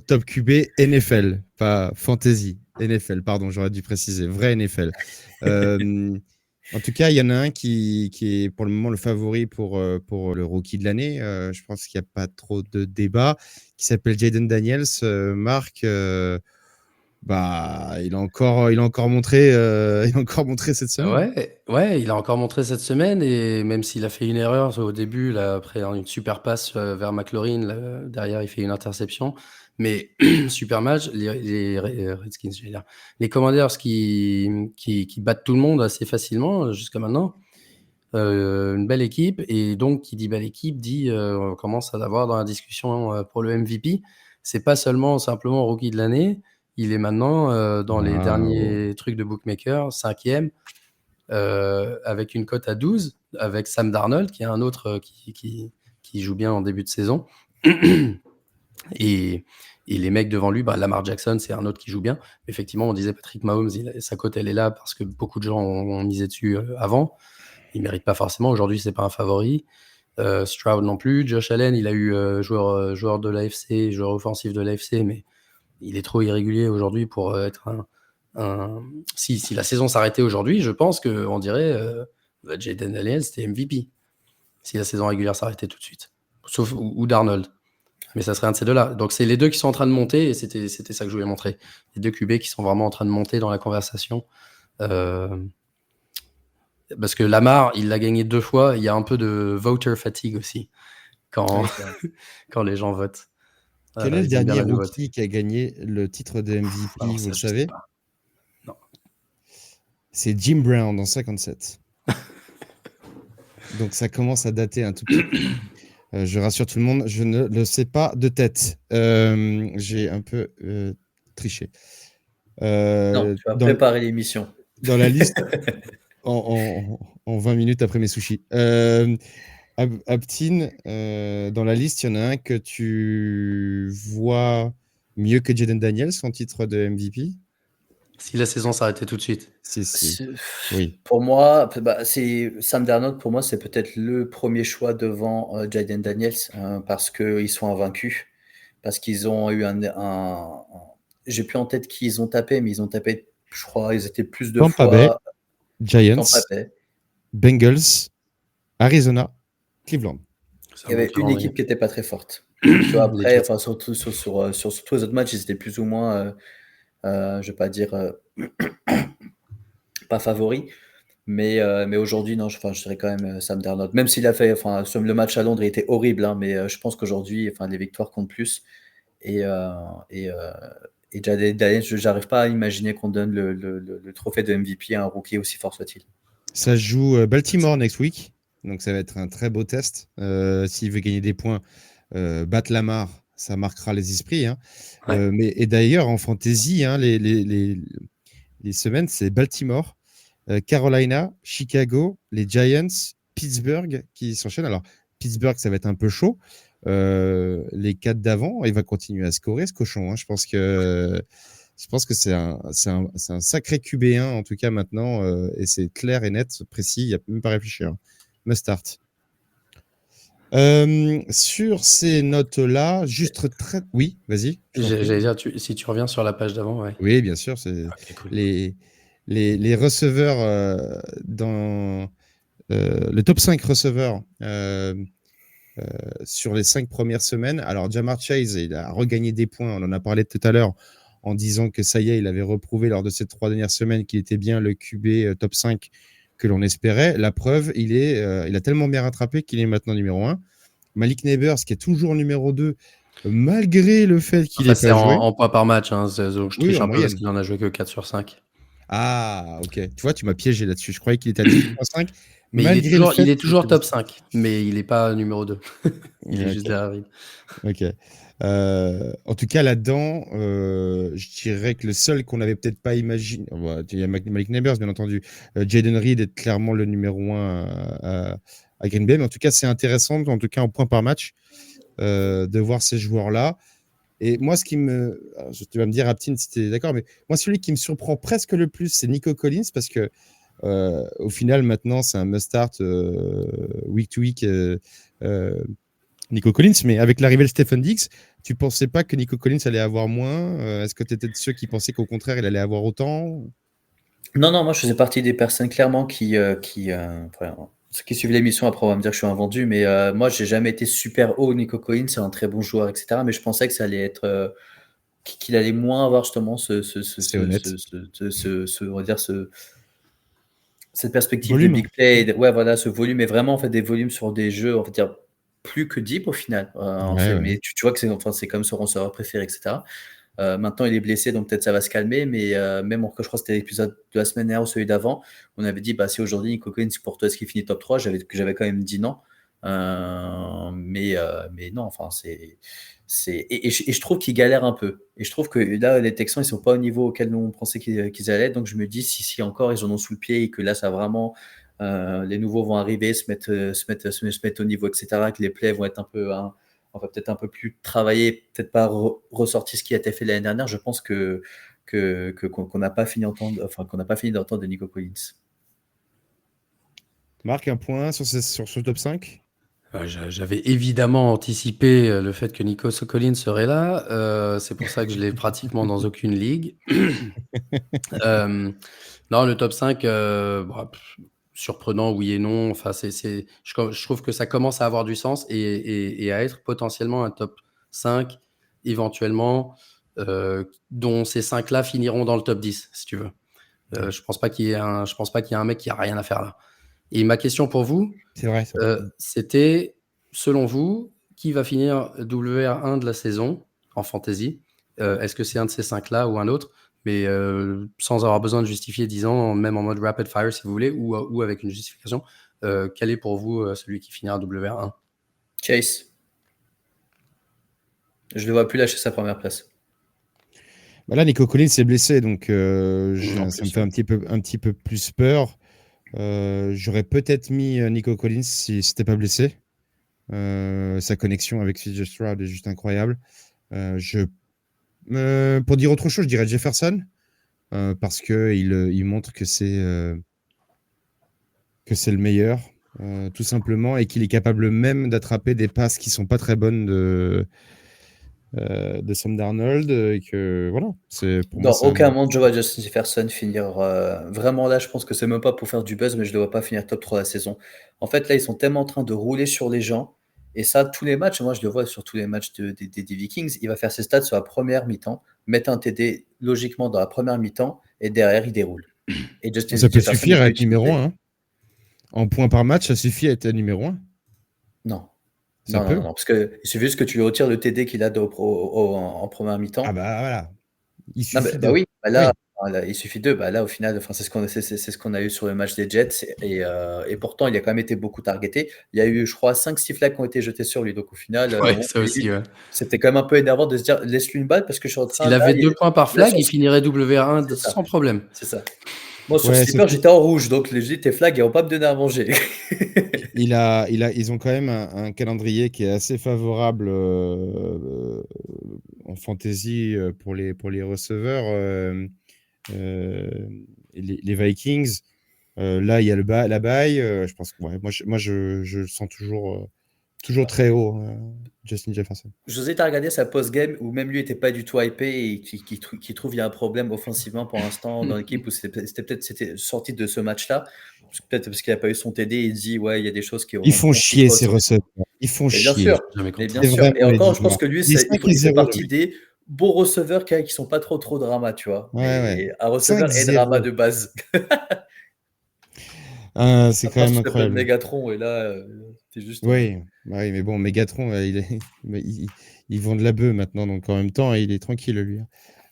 Top QB NFL, pas fantasy. NFL, pardon, j'aurais dû préciser. Vrai NFL. En tout cas, il y en a un qui est pour le moment le favori pour le rookie de l'année. Je pense qu'il n'y a pas trop de débat. Qui s'appelle Jayden Daniels. Marc, il a encore montré cette semaine. Ouais, il a encore montré cette semaine et même s'il a fait une erreur au début, là, après une super passe vers McLaurin, là, derrière il fait une interception, mais super match. Les Redskins, je veux dire, les Commanders qui battent tout le monde assez facilement jusqu'à maintenant. Une belle équipe et donc qui dit belle équipe dit on commence à avoir dans la discussion pour le MVP. C'est pas simplement rookie de l'année. Il est maintenant dans les derniers trucs de bookmaker, 5e, avec une cote à 12, avec Sam Darnold, qui est un autre qui joue bien en début de saison. et les mecs devant lui, Lamar Jackson, c'est un autre qui joue bien. Effectivement, on disait Patrick Mahomes, sa cote, elle est là parce que beaucoup de gens ont misé dessus avant. Il ne mérite pas forcément. Aujourd'hui, c'est pas un favori. Stroud non plus. Josh Allen, il a eu joueur de l'AFC, joueur offensif de l'AFC, mais il est trop irrégulier aujourd'hui pour être un... Si la saison s'arrêtait aujourd'hui, je pense qu'on dirait Jayden Daniels, c'était MVP. Si la saison régulière s'arrêtait tout de suite. Sauf ou Darnold. Mais ça serait un de ces deux-là. Donc, c'est les deux qui sont en train de monter et c'était ça que je voulais montrer. Les deux QB qui sont vraiment en train de monter dans la conversation. Parce que Lamar, il l'a gagné 2 fois. Il y a un peu de voter fatigue aussi quand les gens votent. Quel est le dernier rookie qui a gagné le titre de MVP, vous le savez? Non. C'est Jim Brown en 57. Donc ça commence à dater un tout petit peu. Je rassure tout le monde, je ne le sais pas de tête. J'ai un peu triché. Non, tu vas préparer l'émission. Dans la liste, en 20 minutes après mes sushis. Aptin, dans la liste, il y en a un que tu vois mieux que Jayden Daniels en titre de MVP? Si la saison s'arrêtait tout de suite. Oui. Pour moi, c'est Sam Darnold. Pour moi, c'est peut-être le premier choix devant Jayden Daniels parce qu'ils sont invaincus, parce qu'ils ont eu j'ai plus en tête qui ils ont tapé, mais ils ont tapé, je crois, ils étaient plus de Tampa fois. Bay, Giants, Tampa Bay. Bengals, Arizona, Cleveland. Il y avait une équipe qui n'était pas très forte. Tu vois, après, surtout sur tous les autres matchs, ils étaient plus ou moins, je vais pas dire pas favoris. Mais aujourd'hui, non, je dirais quand même Sam Darnold. Même s'il a fait, le match à Londres, il était horrible, hein, mais je pense qu'aujourd'hui, les victoires comptent plus. Et Daniels, je n'arrive pas à imaginer qu'on donne le trophée de MVP à un rookie aussi fort soit-il. Ça joue Baltimore next week, donc ça va être un très beau test. S'il veut gagner des points, battre Lamar, ça marquera les esprits. Hein. Ouais. Et d'ailleurs, en fantasy, hein, les semaines, c'est Baltimore, Carolina, Chicago, les Giants, Pittsburgh qui s'enchaînent. Alors, Pittsburgh, ça va être un peu chaud. Les 4 d'avant, il va continuer à scorer ce cochon. Hein. Je pense que c'est un sacré QB1 en tout cas maintenant, et c'est clair et net, précis, il n'y a même pas à réfléchir. Must start. Sur ces notes-là, juste très... Oui, vas-y. J'allais dire, si tu reviens sur la page d'avant, ouais. Oui, bien sûr. C'est cool. Les receveurs dans le top 5 receveurs sur les 5 premières semaines. Alors, Ja'Marr Chase, il a regagné des points, on en a parlé tout à l'heure, en disant que ça y est, il avait reprouvé lors de ces 3 dernières semaines qu'il était bien le QB top 5 que l'on espérait. La preuve, il a tellement bien rattrapé qu'il est maintenant numéro 1. Malik Neighbors, qui est toujours numéro 2, malgré le fait qu'il Enfin, n'ait c'est pas joué. en points par match, hein, donc je Oui, triche en un peu parce moyenne. qu'il en a joué que 4 sur 5. Ah, ok. Tu vois, tu m'as piégé là-dessus. Je croyais qu'il était à 10,5, Mais malgré le fait il est qu'il toujours était top 5, mais il n'est pas numéro 2. Il est juste Ok. derrière Reed. Ok. En tout cas, là-dedans, je dirais que le seul qu'on n'avait peut-être pas imaginé, il y a Malik Neighbors, bien entendu. Jaden Reed est clairement le numéro 1 à Green Bay. Mais en tout cas, c'est intéressant, en tout cas en points par match, de voir ces joueurs-là. Et moi, ce qui me. Alors, tu vas me dire, Aptine, si tu es d'accord, mais moi, celui qui me surprend presque le plus, c'est Nico Collins, parce que au final, maintenant, c'est un must-start week to week. Nico Collins, mais avec l'arrivée de Stephen Diggs, tu pensais pas que Nico Collins allait avoir moins Est-ce que tu étais de ceux qui pensaient qu'au contraire, il allait avoir autant Non, moi je faisais partie des personnes clairement ceux qui suivent l'émission après on va me dire que je suis un vendu, mais moi j'ai jamais été super haut Nico Collins, c'est un très bon joueur, etc. Mais je pensais que ça allait être qu'il allait moins avoir justement C'est honnête. on va dire cette perspective de Volume. big play, ouais voilà ce volume est vraiment en fait des volumes sur des jeux on va dire plus que deep au final en Ouais, fait, ouais. mais tu vois que c'est comme son receveur préféré, etc. Maintenant, il est blessé, donc peut-être ça va se calmer. Mais même, je crois que c'était l'épisode de la semaine dernière ou celui d'avant, on avait dit si aujourd'hui Nico Collins, pour toi, est-ce qu'il finit top 3 j'avais quand même dit non. Mais non, enfin, et je trouve qu'ils galèrent un peu. Et je trouve que là, les Texans, ils sont pas au niveau auquel nous on pensait qu'ils allaient. Donc je me dis, si encore ils en ont sous le pied et que là, ça vraiment. Les nouveaux vont arriver, se mettre au niveau, etc. Que les plays vont être un peu. On va peut-être un peu plus travailler, peut-être pas ressortir ce qui a été fait l'année dernière. Je pense qu'on n'a pas fini d'entendre de Nico Collins. Marc, un point sur ce top 5 J'avais évidemment anticipé le fait que Nico Collins serait là. C'est pour ça que je l'ai pratiquement dans aucune ligue. Non, le top 5, surprenant, oui et non. Enfin, je trouve que ça commence à avoir du sens et à être potentiellement un top 5, éventuellement, dont ces 5-là finiront dans le top 10, si tu veux. Je pense pas qu'il y ait un mec qui a rien à faire là. Et ma question pour vous, C'est vrai. c'était, selon vous, qui va finir WR1 de la saison en fantasy? Est-ce que c'est un de ces 5-là ou un autre? Mais sans avoir besoin de justifier, disons, même en mode rapid fire si vous voulez, ou avec une justification, quel est pour vous celui qui finira WR1? Chase. Je ne le vois plus lâcher sa première place. Là, Nico Collins s'est blessé, donc ça me fait un petit peu plus peur. J'aurais peut-être mis Nico Collins s'il s'était pas blessé. Sa connexion avec CJ Stroud est juste incroyable. Pour dire autre chose, je dirais Jefferson, parce qu'il montre que c'est le meilleur, tout simplement, et qu'il est capable même d'attraper des passes qui sont pas très bonnes de Sam Darnold, et que voilà, pour moi, Dans aucun monde, je vois Justin Jefferson finir vraiment là. Je pense que c'est même pas pour faire du buzz, mais je ne le vois pas finir top 3 la saison. En fait, là, ils sont tellement en train de rouler sur les gens. Et ça, tous les matchs, moi je le vois sur tous les matchs des Vikings, il va faire ses stats sur la première mi-temps, mettre un TD logiquement dans la première mi-temps, et derrière, il déroule. Et Justin ça peut Jefferson, suffire il à peut être numéro utiliser- 1. En points par match, ça suffit à être numéro 1. Non. Ça Non, peut. non, non, parce que il suffit juste que tu lui retires le TD qu'il a en première mi-temps. Ah bah voilà, il Non, suffit bah de. oui, Oui. là, il suffit d'eux. Là, au final, enfin, c'est ce qu'on a eu sur le match des Jets. Et pourtant, il a quand même été beaucoup targeté. Il y a eu, je crois, 5-6 flags qui ont été jetés sur lui. Donc, au final, Ouais, ça aussi, ouais. c'était quand même un peu énervant de se dire laisse-lui une balle parce que je suis en train S'il là, avait 2 points par là, flag, il finirait WR1 c'est ça. sans problème. C'est ça. Moi, sur Ouais, Sleeper, sauf j'étais en rouge. Donc, je dis tes flags, ils vont pas me donner à manger. ils ont quand même un calendrier qui est assez favorable en fantasy pour les receveurs. Les Vikings, là, il y a la bye. Je pense que moi, je le sens toujours très haut, Justin Jefferson. José, t'as regardé sa post-game où même lui était pas du tout hypé et qui trouve qu'il y a un problème offensivement pour l'instant dans l'équipe où c'était sorti de ce match-là. Peut-être parce qu'il n'a pas eu son TD, il dit ouais, il y a des choses qui Ils ont font chier, qui ces posent. receveurs. Ils font Mais bien chier. sûr, Jamais mais compris. bien C'est sûr. Et vraiment les encore, je pense Jaguars. que lui, Les 5 et il fait 0, le partie mec. des bons receveurs qui sont pas trop drama, tu vois. Ouais, Mais ouais. un receveur est drama de base. C'est À quand part si même tu t'appelles incroyable. Megatron, et là, t'es juste. Oui, mais bon, Megatron, ils vendent la bœuf maintenant, donc en même temps, il est tranquille, lui.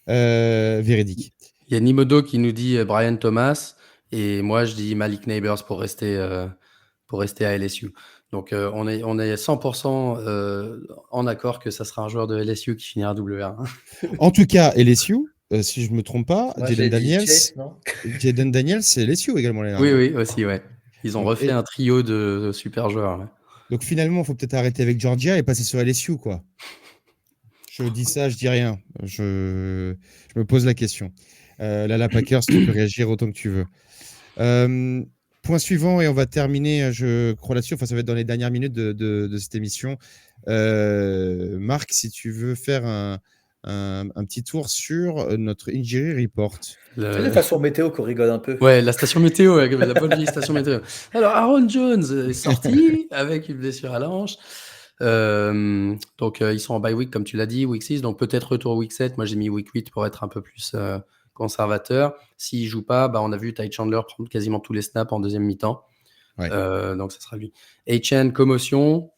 Véridique. Il y a Nimodo qui nous dit Brian Thomas, et moi je dis Malik Neighbors pour rester à LSU. Donc on est 100% en accord que ça sera un joueur de LSU qui finira WR. En tout cas, LSU, si je me trompe pas, Moi, Jaden j'ai dit Daniels, Chase, non? c'est LSU également l'année Oui, dernière. oui, aussi, ouais. Ils ont Donc, refait un trio de super joueurs. Ouais. donc finalement, il faut peut-être arrêter avec Georgia et passer sur LSU, quoi. Je dis ça, je dis rien. Je me pose la question. Lala Packers, tu peux réagir autant que tu veux. Point suivant, et on va terminer, je crois là-dessus, enfin ça va être dans les dernières minutes de cette émission. Marc, si tu veux faire un petit tour sur notre Injury Report. C'est de façon météo qu'on rigole un peu. Ouais, la station météo, la bonne vieille station météo. Alors, Aaron Jones est sorti avec une blessure à la hanche. Donc, ils sont en bye week, comme tu l'as dit, week 6. Donc, peut-être retour week 7. Moi, j'ai mis week 8 pour être un peu plus conservateur. S'il ne joue pas, on a vu Ty Chandler prendre quasiment tous les snaps en deuxième mi-temps. Ouais. Donc, ça sera lui. HN, commotion.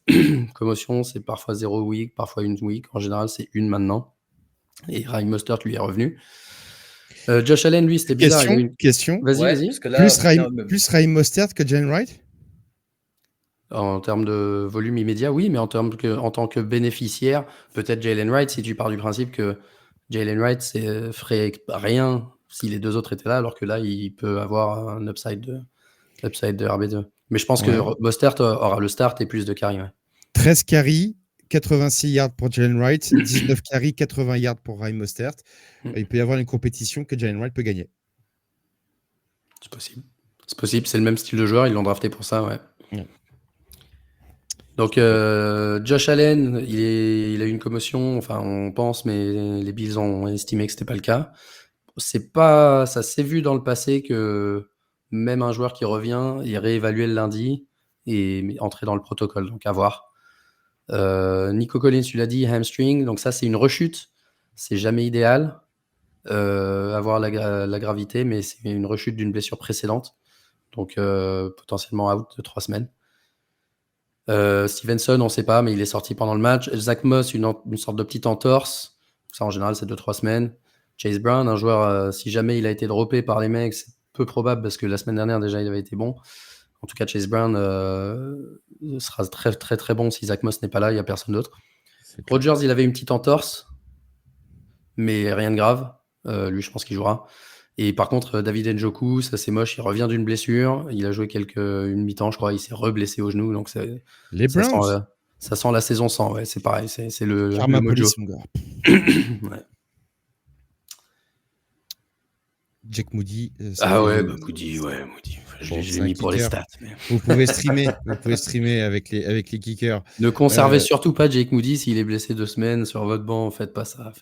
Commotion, c'est parfois 0 week, parfois une week. En général, c'est une maintenant. Et Raheem Mostert, lui, est revenu. Josh Allen, lui, c'était bizarre. Question. Vas-y, Ouais, vas-y. parce que là, Plus Raheem Mostert que Jalen Wright? En termes de volume immédiat, oui, mais en tant que bénéficiaire, peut-être Jalen Wright, si tu pars du principe que Jalen Wright ferait rien si les deux autres étaient là, alors que là, il peut avoir un upside de RB2. Mais je pense que Mostert aura le start et plus de carry. Ouais. 13 carries, 86 yards pour Jalen Wright, 19 carries, 80 yards pour Raheem Mostert. Il peut y avoir une compétition que Jalen Wright peut gagner. C'est possible. C'est possible, c'est le même style de joueur, ils l'ont drafté pour ça, ouais. Donc, Josh Allen, il a eu une commotion, enfin, on pense, mais les Bills ont estimé que c'était pas le cas. Ça s'est vu dans le passé que même un joueur qui revient, il est réévalué le lundi et entré dans le protocole, donc à voir. Nico Collins, tu l'as dit, hamstring, donc ça, c'est une rechute. C'est jamais idéal, avoir la gravité, mais c'est une rechute d'une blessure précédente. Donc, potentiellement out de 3 semaines. Stevenson, on ne sait pas, mais il est sorti pendant le match. Zach Moss, une sorte de petite entorse. Ça, en général, c'est 2-3 semaines. Chase Brown, un joueur, si jamais il a été droppé par les mecs, c'est peu probable parce que la semaine dernière, déjà, il avait été bon. En tout cas, Chase Brown sera très, très, très bon si Zach Moss n'est pas là. Il n'y a personne d'autre. Rodgers, il avait une petite entorse, mais rien de grave. Lui, je pense qu'il jouera. Et par contre, David Njoku, ça c'est moche, il revient d'une blessure, il a joué une mi-temps, je crois, il s'est reblessé au genou, donc Les Browns, ça sent la saison 100, ouais, c'est pareil, c'est le mojo. Ouais. Jack Moody. Moody. Je l'ai mis pour les stats. Mais... Vous pouvez streamer avec les kickers. Ne conservez surtout pas Jake Moody s'il est blessé 2 semaines sur votre banc, faites pas ça.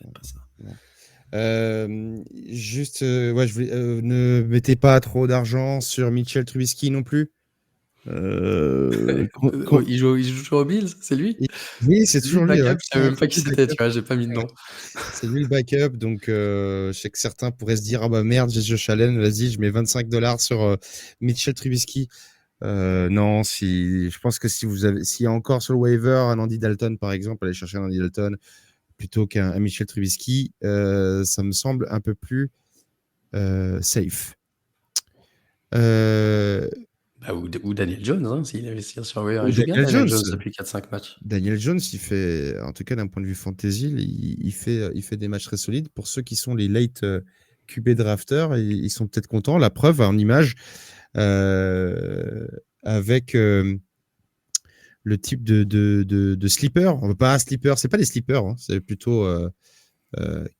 Juste, ne mettez pas trop d'argent sur Mitchell Trubisky non plus. Il joue toujours aux Bills, c'est lui? Oui, c'est toujours lui. Je savais même pas qui c'était, tu vois, j'ai pas mis de nom. C'est lui le backup, donc je sais que certains pourraient se dire ah bah merde, j'ai Josh Allen, vas-y, je mets $25 sur Mitchell Trubisky. Non, je pense que s'il y a encore sur le waiver un Andy Dalton par exemple, allez chercher un Andy Dalton plutôt qu'un Mitchell Trubisky, ça me semble un peu plus safe. Ou Daniel Jones, hein, s'il investit sur waiver. Il joue bien Daniel Jones depuis 4-5 matchs. Daniel Jones, il fait, en tout cas d'un point de vue fantasy, il fait des matchs très solides. Pour ceux qui sont les late QB drafters, ils sont peut-être contents. La preuve en image avec le type de sleeper. On veut pas un sleeper, c'est pas des sleepers, hein, c'est plutôt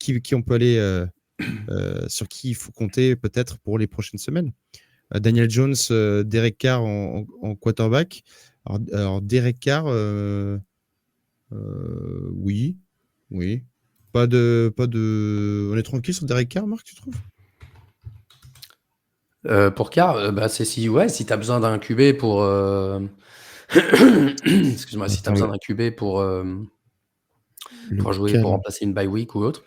qui on peut aller sur qui il faut compter peut-être pour les prochaines semaines. Daniel Jones, Derek Carr en quarterback. Alors Derek Carr, oui. Pas de. On est tranquille sur Derek Carr, Marc, tu trouves? Pour Carr, c'est si tu as besoin d'un QB pour. Excuse-moi, si tu as besoin d'un QB pour pour remplacer une bye week ou autre.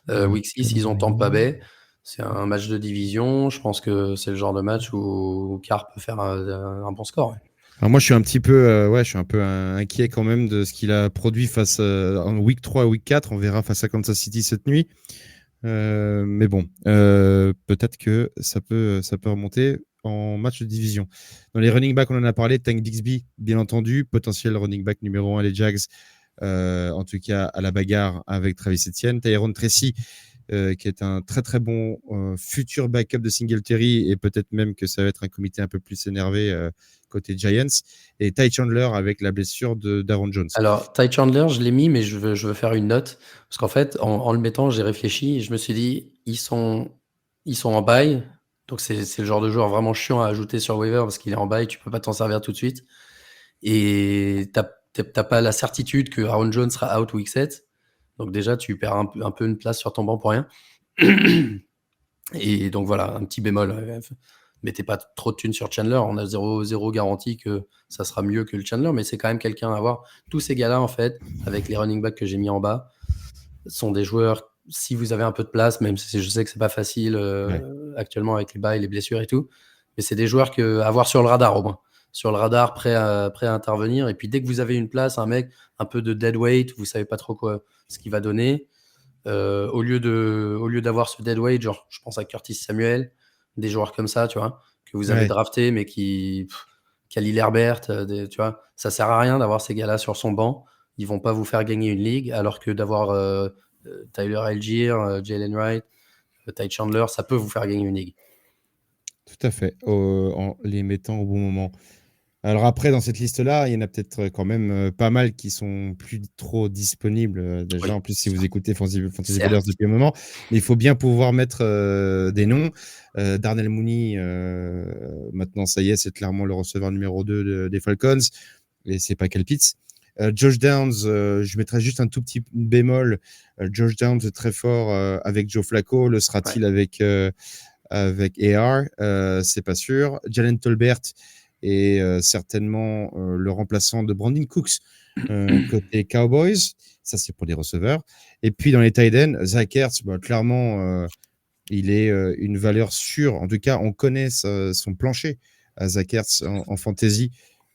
Week 6, ils ont Tampa Bay. C'est un match de division. Je pense que c'est le genre de match où Carr peut faire un bon score. Ouais. Alors moi, je suis un petit peu, je suis un peu inquiet quand même de ce qu'il a produit face en week 3, week 4. On verra face à Kansas City cette nuit. Mais bon, peut-être que ça peut remonter en match de division. Dans les running backs, on en a parlé. Tank Bixby, bien entendu, potentiel running back numéro 1 les Jags, en tout cas à la bagarre avec Travis Etienne. Tyrone Tracy, qui est un très très bon futur backup de Singletary, et peut-être même que ça va être un comité un peu plus énervé côté Giants. Et Ty Chandler avec la blessure d'Aaron Jones. Alors, Ty Chandler, je l'ai mis, mais je veux faire une note. Parce qu'en fait, en le mettant, j'ai réfléchi et je me suis dit, ils sont en bye. Donc, c'est le genre de joueur vraiment chiant à ajouter sur waiver parce qu'il est en bye, tu peux pas t'en servir tout de suite. Et t'as pas la certitude que Aaron Jones sera out week 7. Donc, déjà, tu perds un peu une place sur ton banc pour rien. Et donc, voilà, un petit bémol. Mettez pas trop de thunes sur Chandler. On a 0 garantie que ça sera mieux que le Chandler, mais c'est quand même quelqu'un à avoir. Tous ces gars-là, en fait, avec les running backs que j'ai mis en bas, sont des joueurs, si vous avez un peu de place, même si je sais que c'est pas facile actuellement avec les bails, les blessures et tout, mais c'est des joueurs à avoir sur le radar au moins. Sur le radar, prêt à intervenir. Et puis dès que vous avez une place, un mec, un peu de dead weight, vous savez pas trop ce qu'il va donner, au lieu d'avoir ce dead weight, genre je pense à Curtis Samuel, des joueurs comme ça, tu vois, que vous avez drafté, mais Khalil Herbert, tu vois, ça sert à rien d'avoir ces gars-là sur son banc. Ils vont pas vous faire gagner une ligue, alors que d'avoir Tyler Algier, Jalen Wright, Ty Chandler, ça peut vous faire gagner une ligue. Tout à fait, en les mettant au bon moment. Alors après, dans cette liste-là, il y en a peut-être quand même pas mal qui sont plus trop disponibles. Déjà, Oui. en plus, si vous écoutez Fantasy Ballers depuis un moment, mais il faut bien pouvoir mettre des noms. Darnell Mooney, maintenant, ça y est, c'est clairement le receveur numéro 2 des Falcons, et c'est pas Kyle Pitts. Josh Downs, je mettrais juste un tout petit bémol. Josh Downs est très fort avec Joe Flacco. Le sera-t-il avec AR? C'est pas sûr. Jalen Tolbert et certainement le remplaçant de Brandon Cooks côté Cowboys. Ça, c'est pour les receveurs. Et puis, dans les tight ends, Zach Ertz, clairement, il est une valeur sûre. En tout cas, on connaît son plancher à Zach Ertz en fantasy.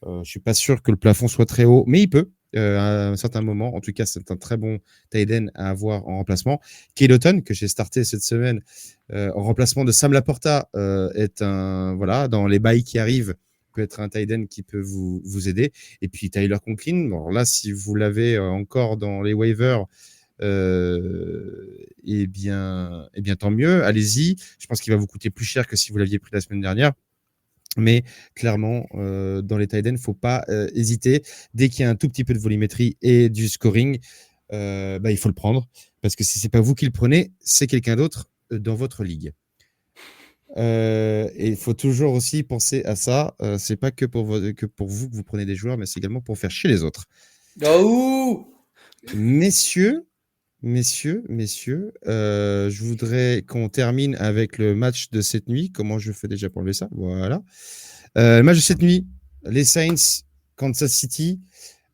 Je ne suis pas sûr que le plafond soit très haut, mais il peut à un certain moment. En tout cas, c'est un très bon tight end à avoir en remplacement. Kyle Otton, que j'ai starté cette semaine en remplacement de Sam Laporta, est dans les bails qui arrivent, peut être un tight end qui peut vous aider. Et puis Tyler Conklin, bon, là, si vous l'avez encore dans les waivers, eh bien, tant mieux, allez-y. Je pense qu'il va vous coûter plus cher que si vous l'aviez pris la semaine dernière. Mais clairement, dans les tight ends, il ne faut pas hésiter. Dès qu'il y a un tout petit peu de volumétrie et du scoring, il faut le prendre. Parce que si ce n'est pas vous qui le prenez, c'est quelqu'un d'autre dans votre ligue. Et il faut toujours aussi penser à ça. C'est pas que pour vous que vous prenez des joueurs, mais c'est également pour faire chier les autres. Oh Messieurs, je voudrais qu'on termine avec le match de cette nuit. Comment je fais déjà pour enlever ça? Voilà. Le match de cette nuit, les Saints, Kansas City.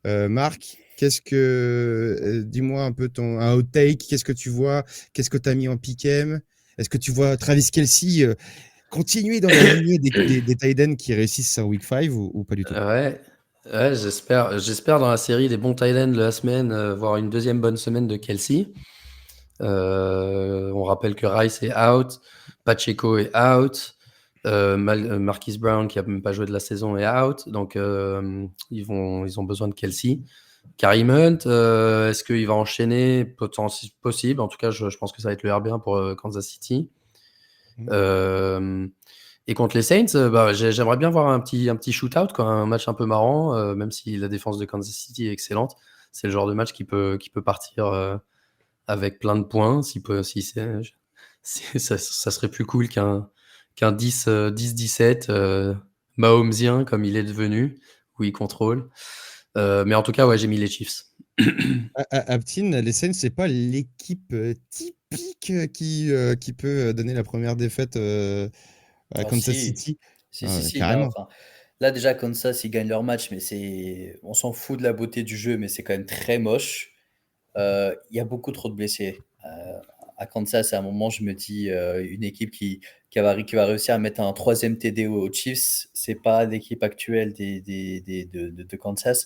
Marc, dis-moi un peu un hot take. Qu'est-ce que tu vois? Qu'est-ce que tu as mis en pick-em? Est-ce que tu vois Travis Kelce continuer dans la lignée des tight ends qui réussissent en week 5 ou pas du tout? Ouais, j'espère dans la série des bons tight ends de la semaine, voir une deuxième bonne semaine de Kelce. On rappelle que Rice est out, Pacheco est out, Marquise Brown, qui n'a même pas joué de la saison, est out. Donc, ils ont besoin de Kelce. Kareem Hunt, est-ce qu'il va enchaîner? Possible. En tout cas, je pense que ça va être le RB1 pour Kansas City. Et contre les Saints, j'aimerais bien voir un petit shootout, un match un peu marrant, même si la défense de Kansas City est excellente. C'est le genre de match qui peut partir avec plein de points. Ça serait plus cool qu'un 10-17 Mahomesien comme il est devenu, où il contrôle. Mais en tout cas, ouais, j'ai mis les Chiefs. Aptin, les Saints, c'est pas l'équipe typique qui peut donner la première défaite à Kansas City. Si. Carrément. Là, déjà, Kansas, ils gagnent leur match, mais on s'en fout de la beauté du jeu, mais c'est quand même très moche. Il y a beaucoup trop de blessés. À Kansas, à un moment, je me dis, une équipe qui va réussir à mettre un troisième TD aux Chiefs, c'est pas l'équipe actuelle de Kansas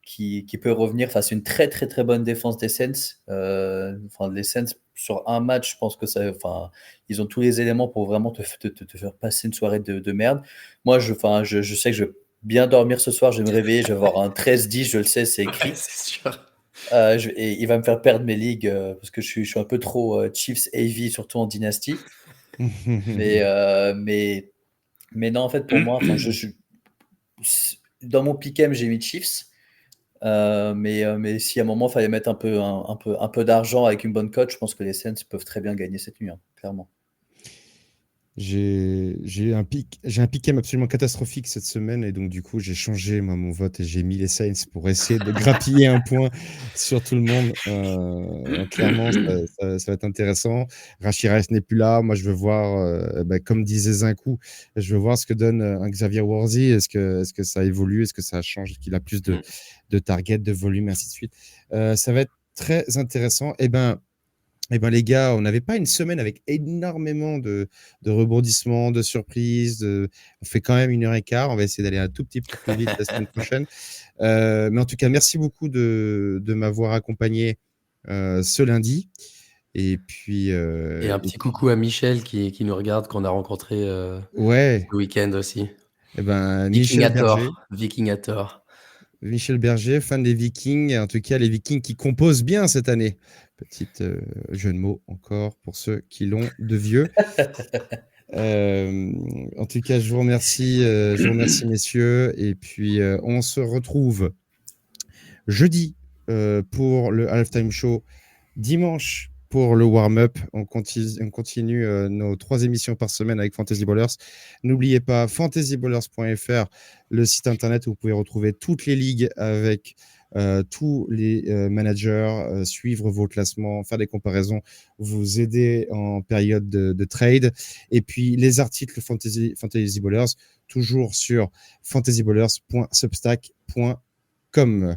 qui peut revenir face à une très très très bonne défense des Saints. Les Saints, sur un match, je pense que ils ont tous les éléments pour vraiment te faire passer une soirée de merde. Moi, je sais que je vais bien dormir ce soir, je vais me réveiller, je vais avoir un 13-10, je le sais, c'est écrit. C'est sûr. Et il va me faire perdre mes ligues parce que je suis un peu trop Chiefs heavy, surtout en dynastie. Mais non, en fait, pour moi, dans mon pick-em, j'ai mis Chiefs. Mais si à un moment, il fallait mettre un peu d'argent avec une bonne cote, je pense que les Saints peuvent très bien gagner cette nuit, clairement. J'ai un pick-em absolument catastrophique cette semaine et donc du coup j'ai changé mon vote et j'ai mis les Saints pour essayer de grappiller un point sur tout le monde. Clairement, ça va être intéressant. Rashid Rice n'est plus là. Moi, je veux voir, comme disait Zinkou, je veux voir ce que donne un Xavier Worthy. Est-ce que ça évolue? Est-ce que ça change? Est-ce qu'il a plus de targets, de volume, ainsi de suite? Ça va être très intéressant. Les gars, on n'avait pas une semaine avec énormément de rebondissements, de surprises. On fait quand même 1h15. On va essayer d'aller un tout petit peu plus vite la semaine prochaine. Mais en tout cas, merci beaucoup de m'avoir accompagné ce lundi. Et puis. Et un petit coucou à Michel qui nous regarde, qu'on a rencontré Ouais. le week-end aussi. Michel Berger. Vikingator. Michel Berger, fan des Vikings. En tout cas, les Vikings qui composent bien cette année. Petite jeu de mots encore pour ceux qui l'ont de vieux. En tout cas, je vous remercie messieurs. Et puis, on se retrouve jeudi pour le halftime show, dimanche pour le warm-up. On continue nos 3 émissions par semaine avec Fantasy Ballers. N'oubliez pas fantasyballers.fr, le site internet où vous pouvez retrouver toutes les ligues avec tous les managers, suivre vos classements, faire des comparaisons, vous aider en période de trade. Et puis les articles Fantasy Ballers, toujours sur fantasyballers.substack.com.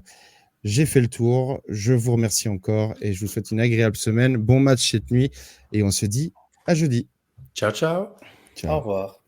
J'ai fait le tour, je vous remercie encore et je vous souhaite une agréable semaine. Bon match cette nuit et on se dit à jeudi. Ciao, ciao. Au revoir.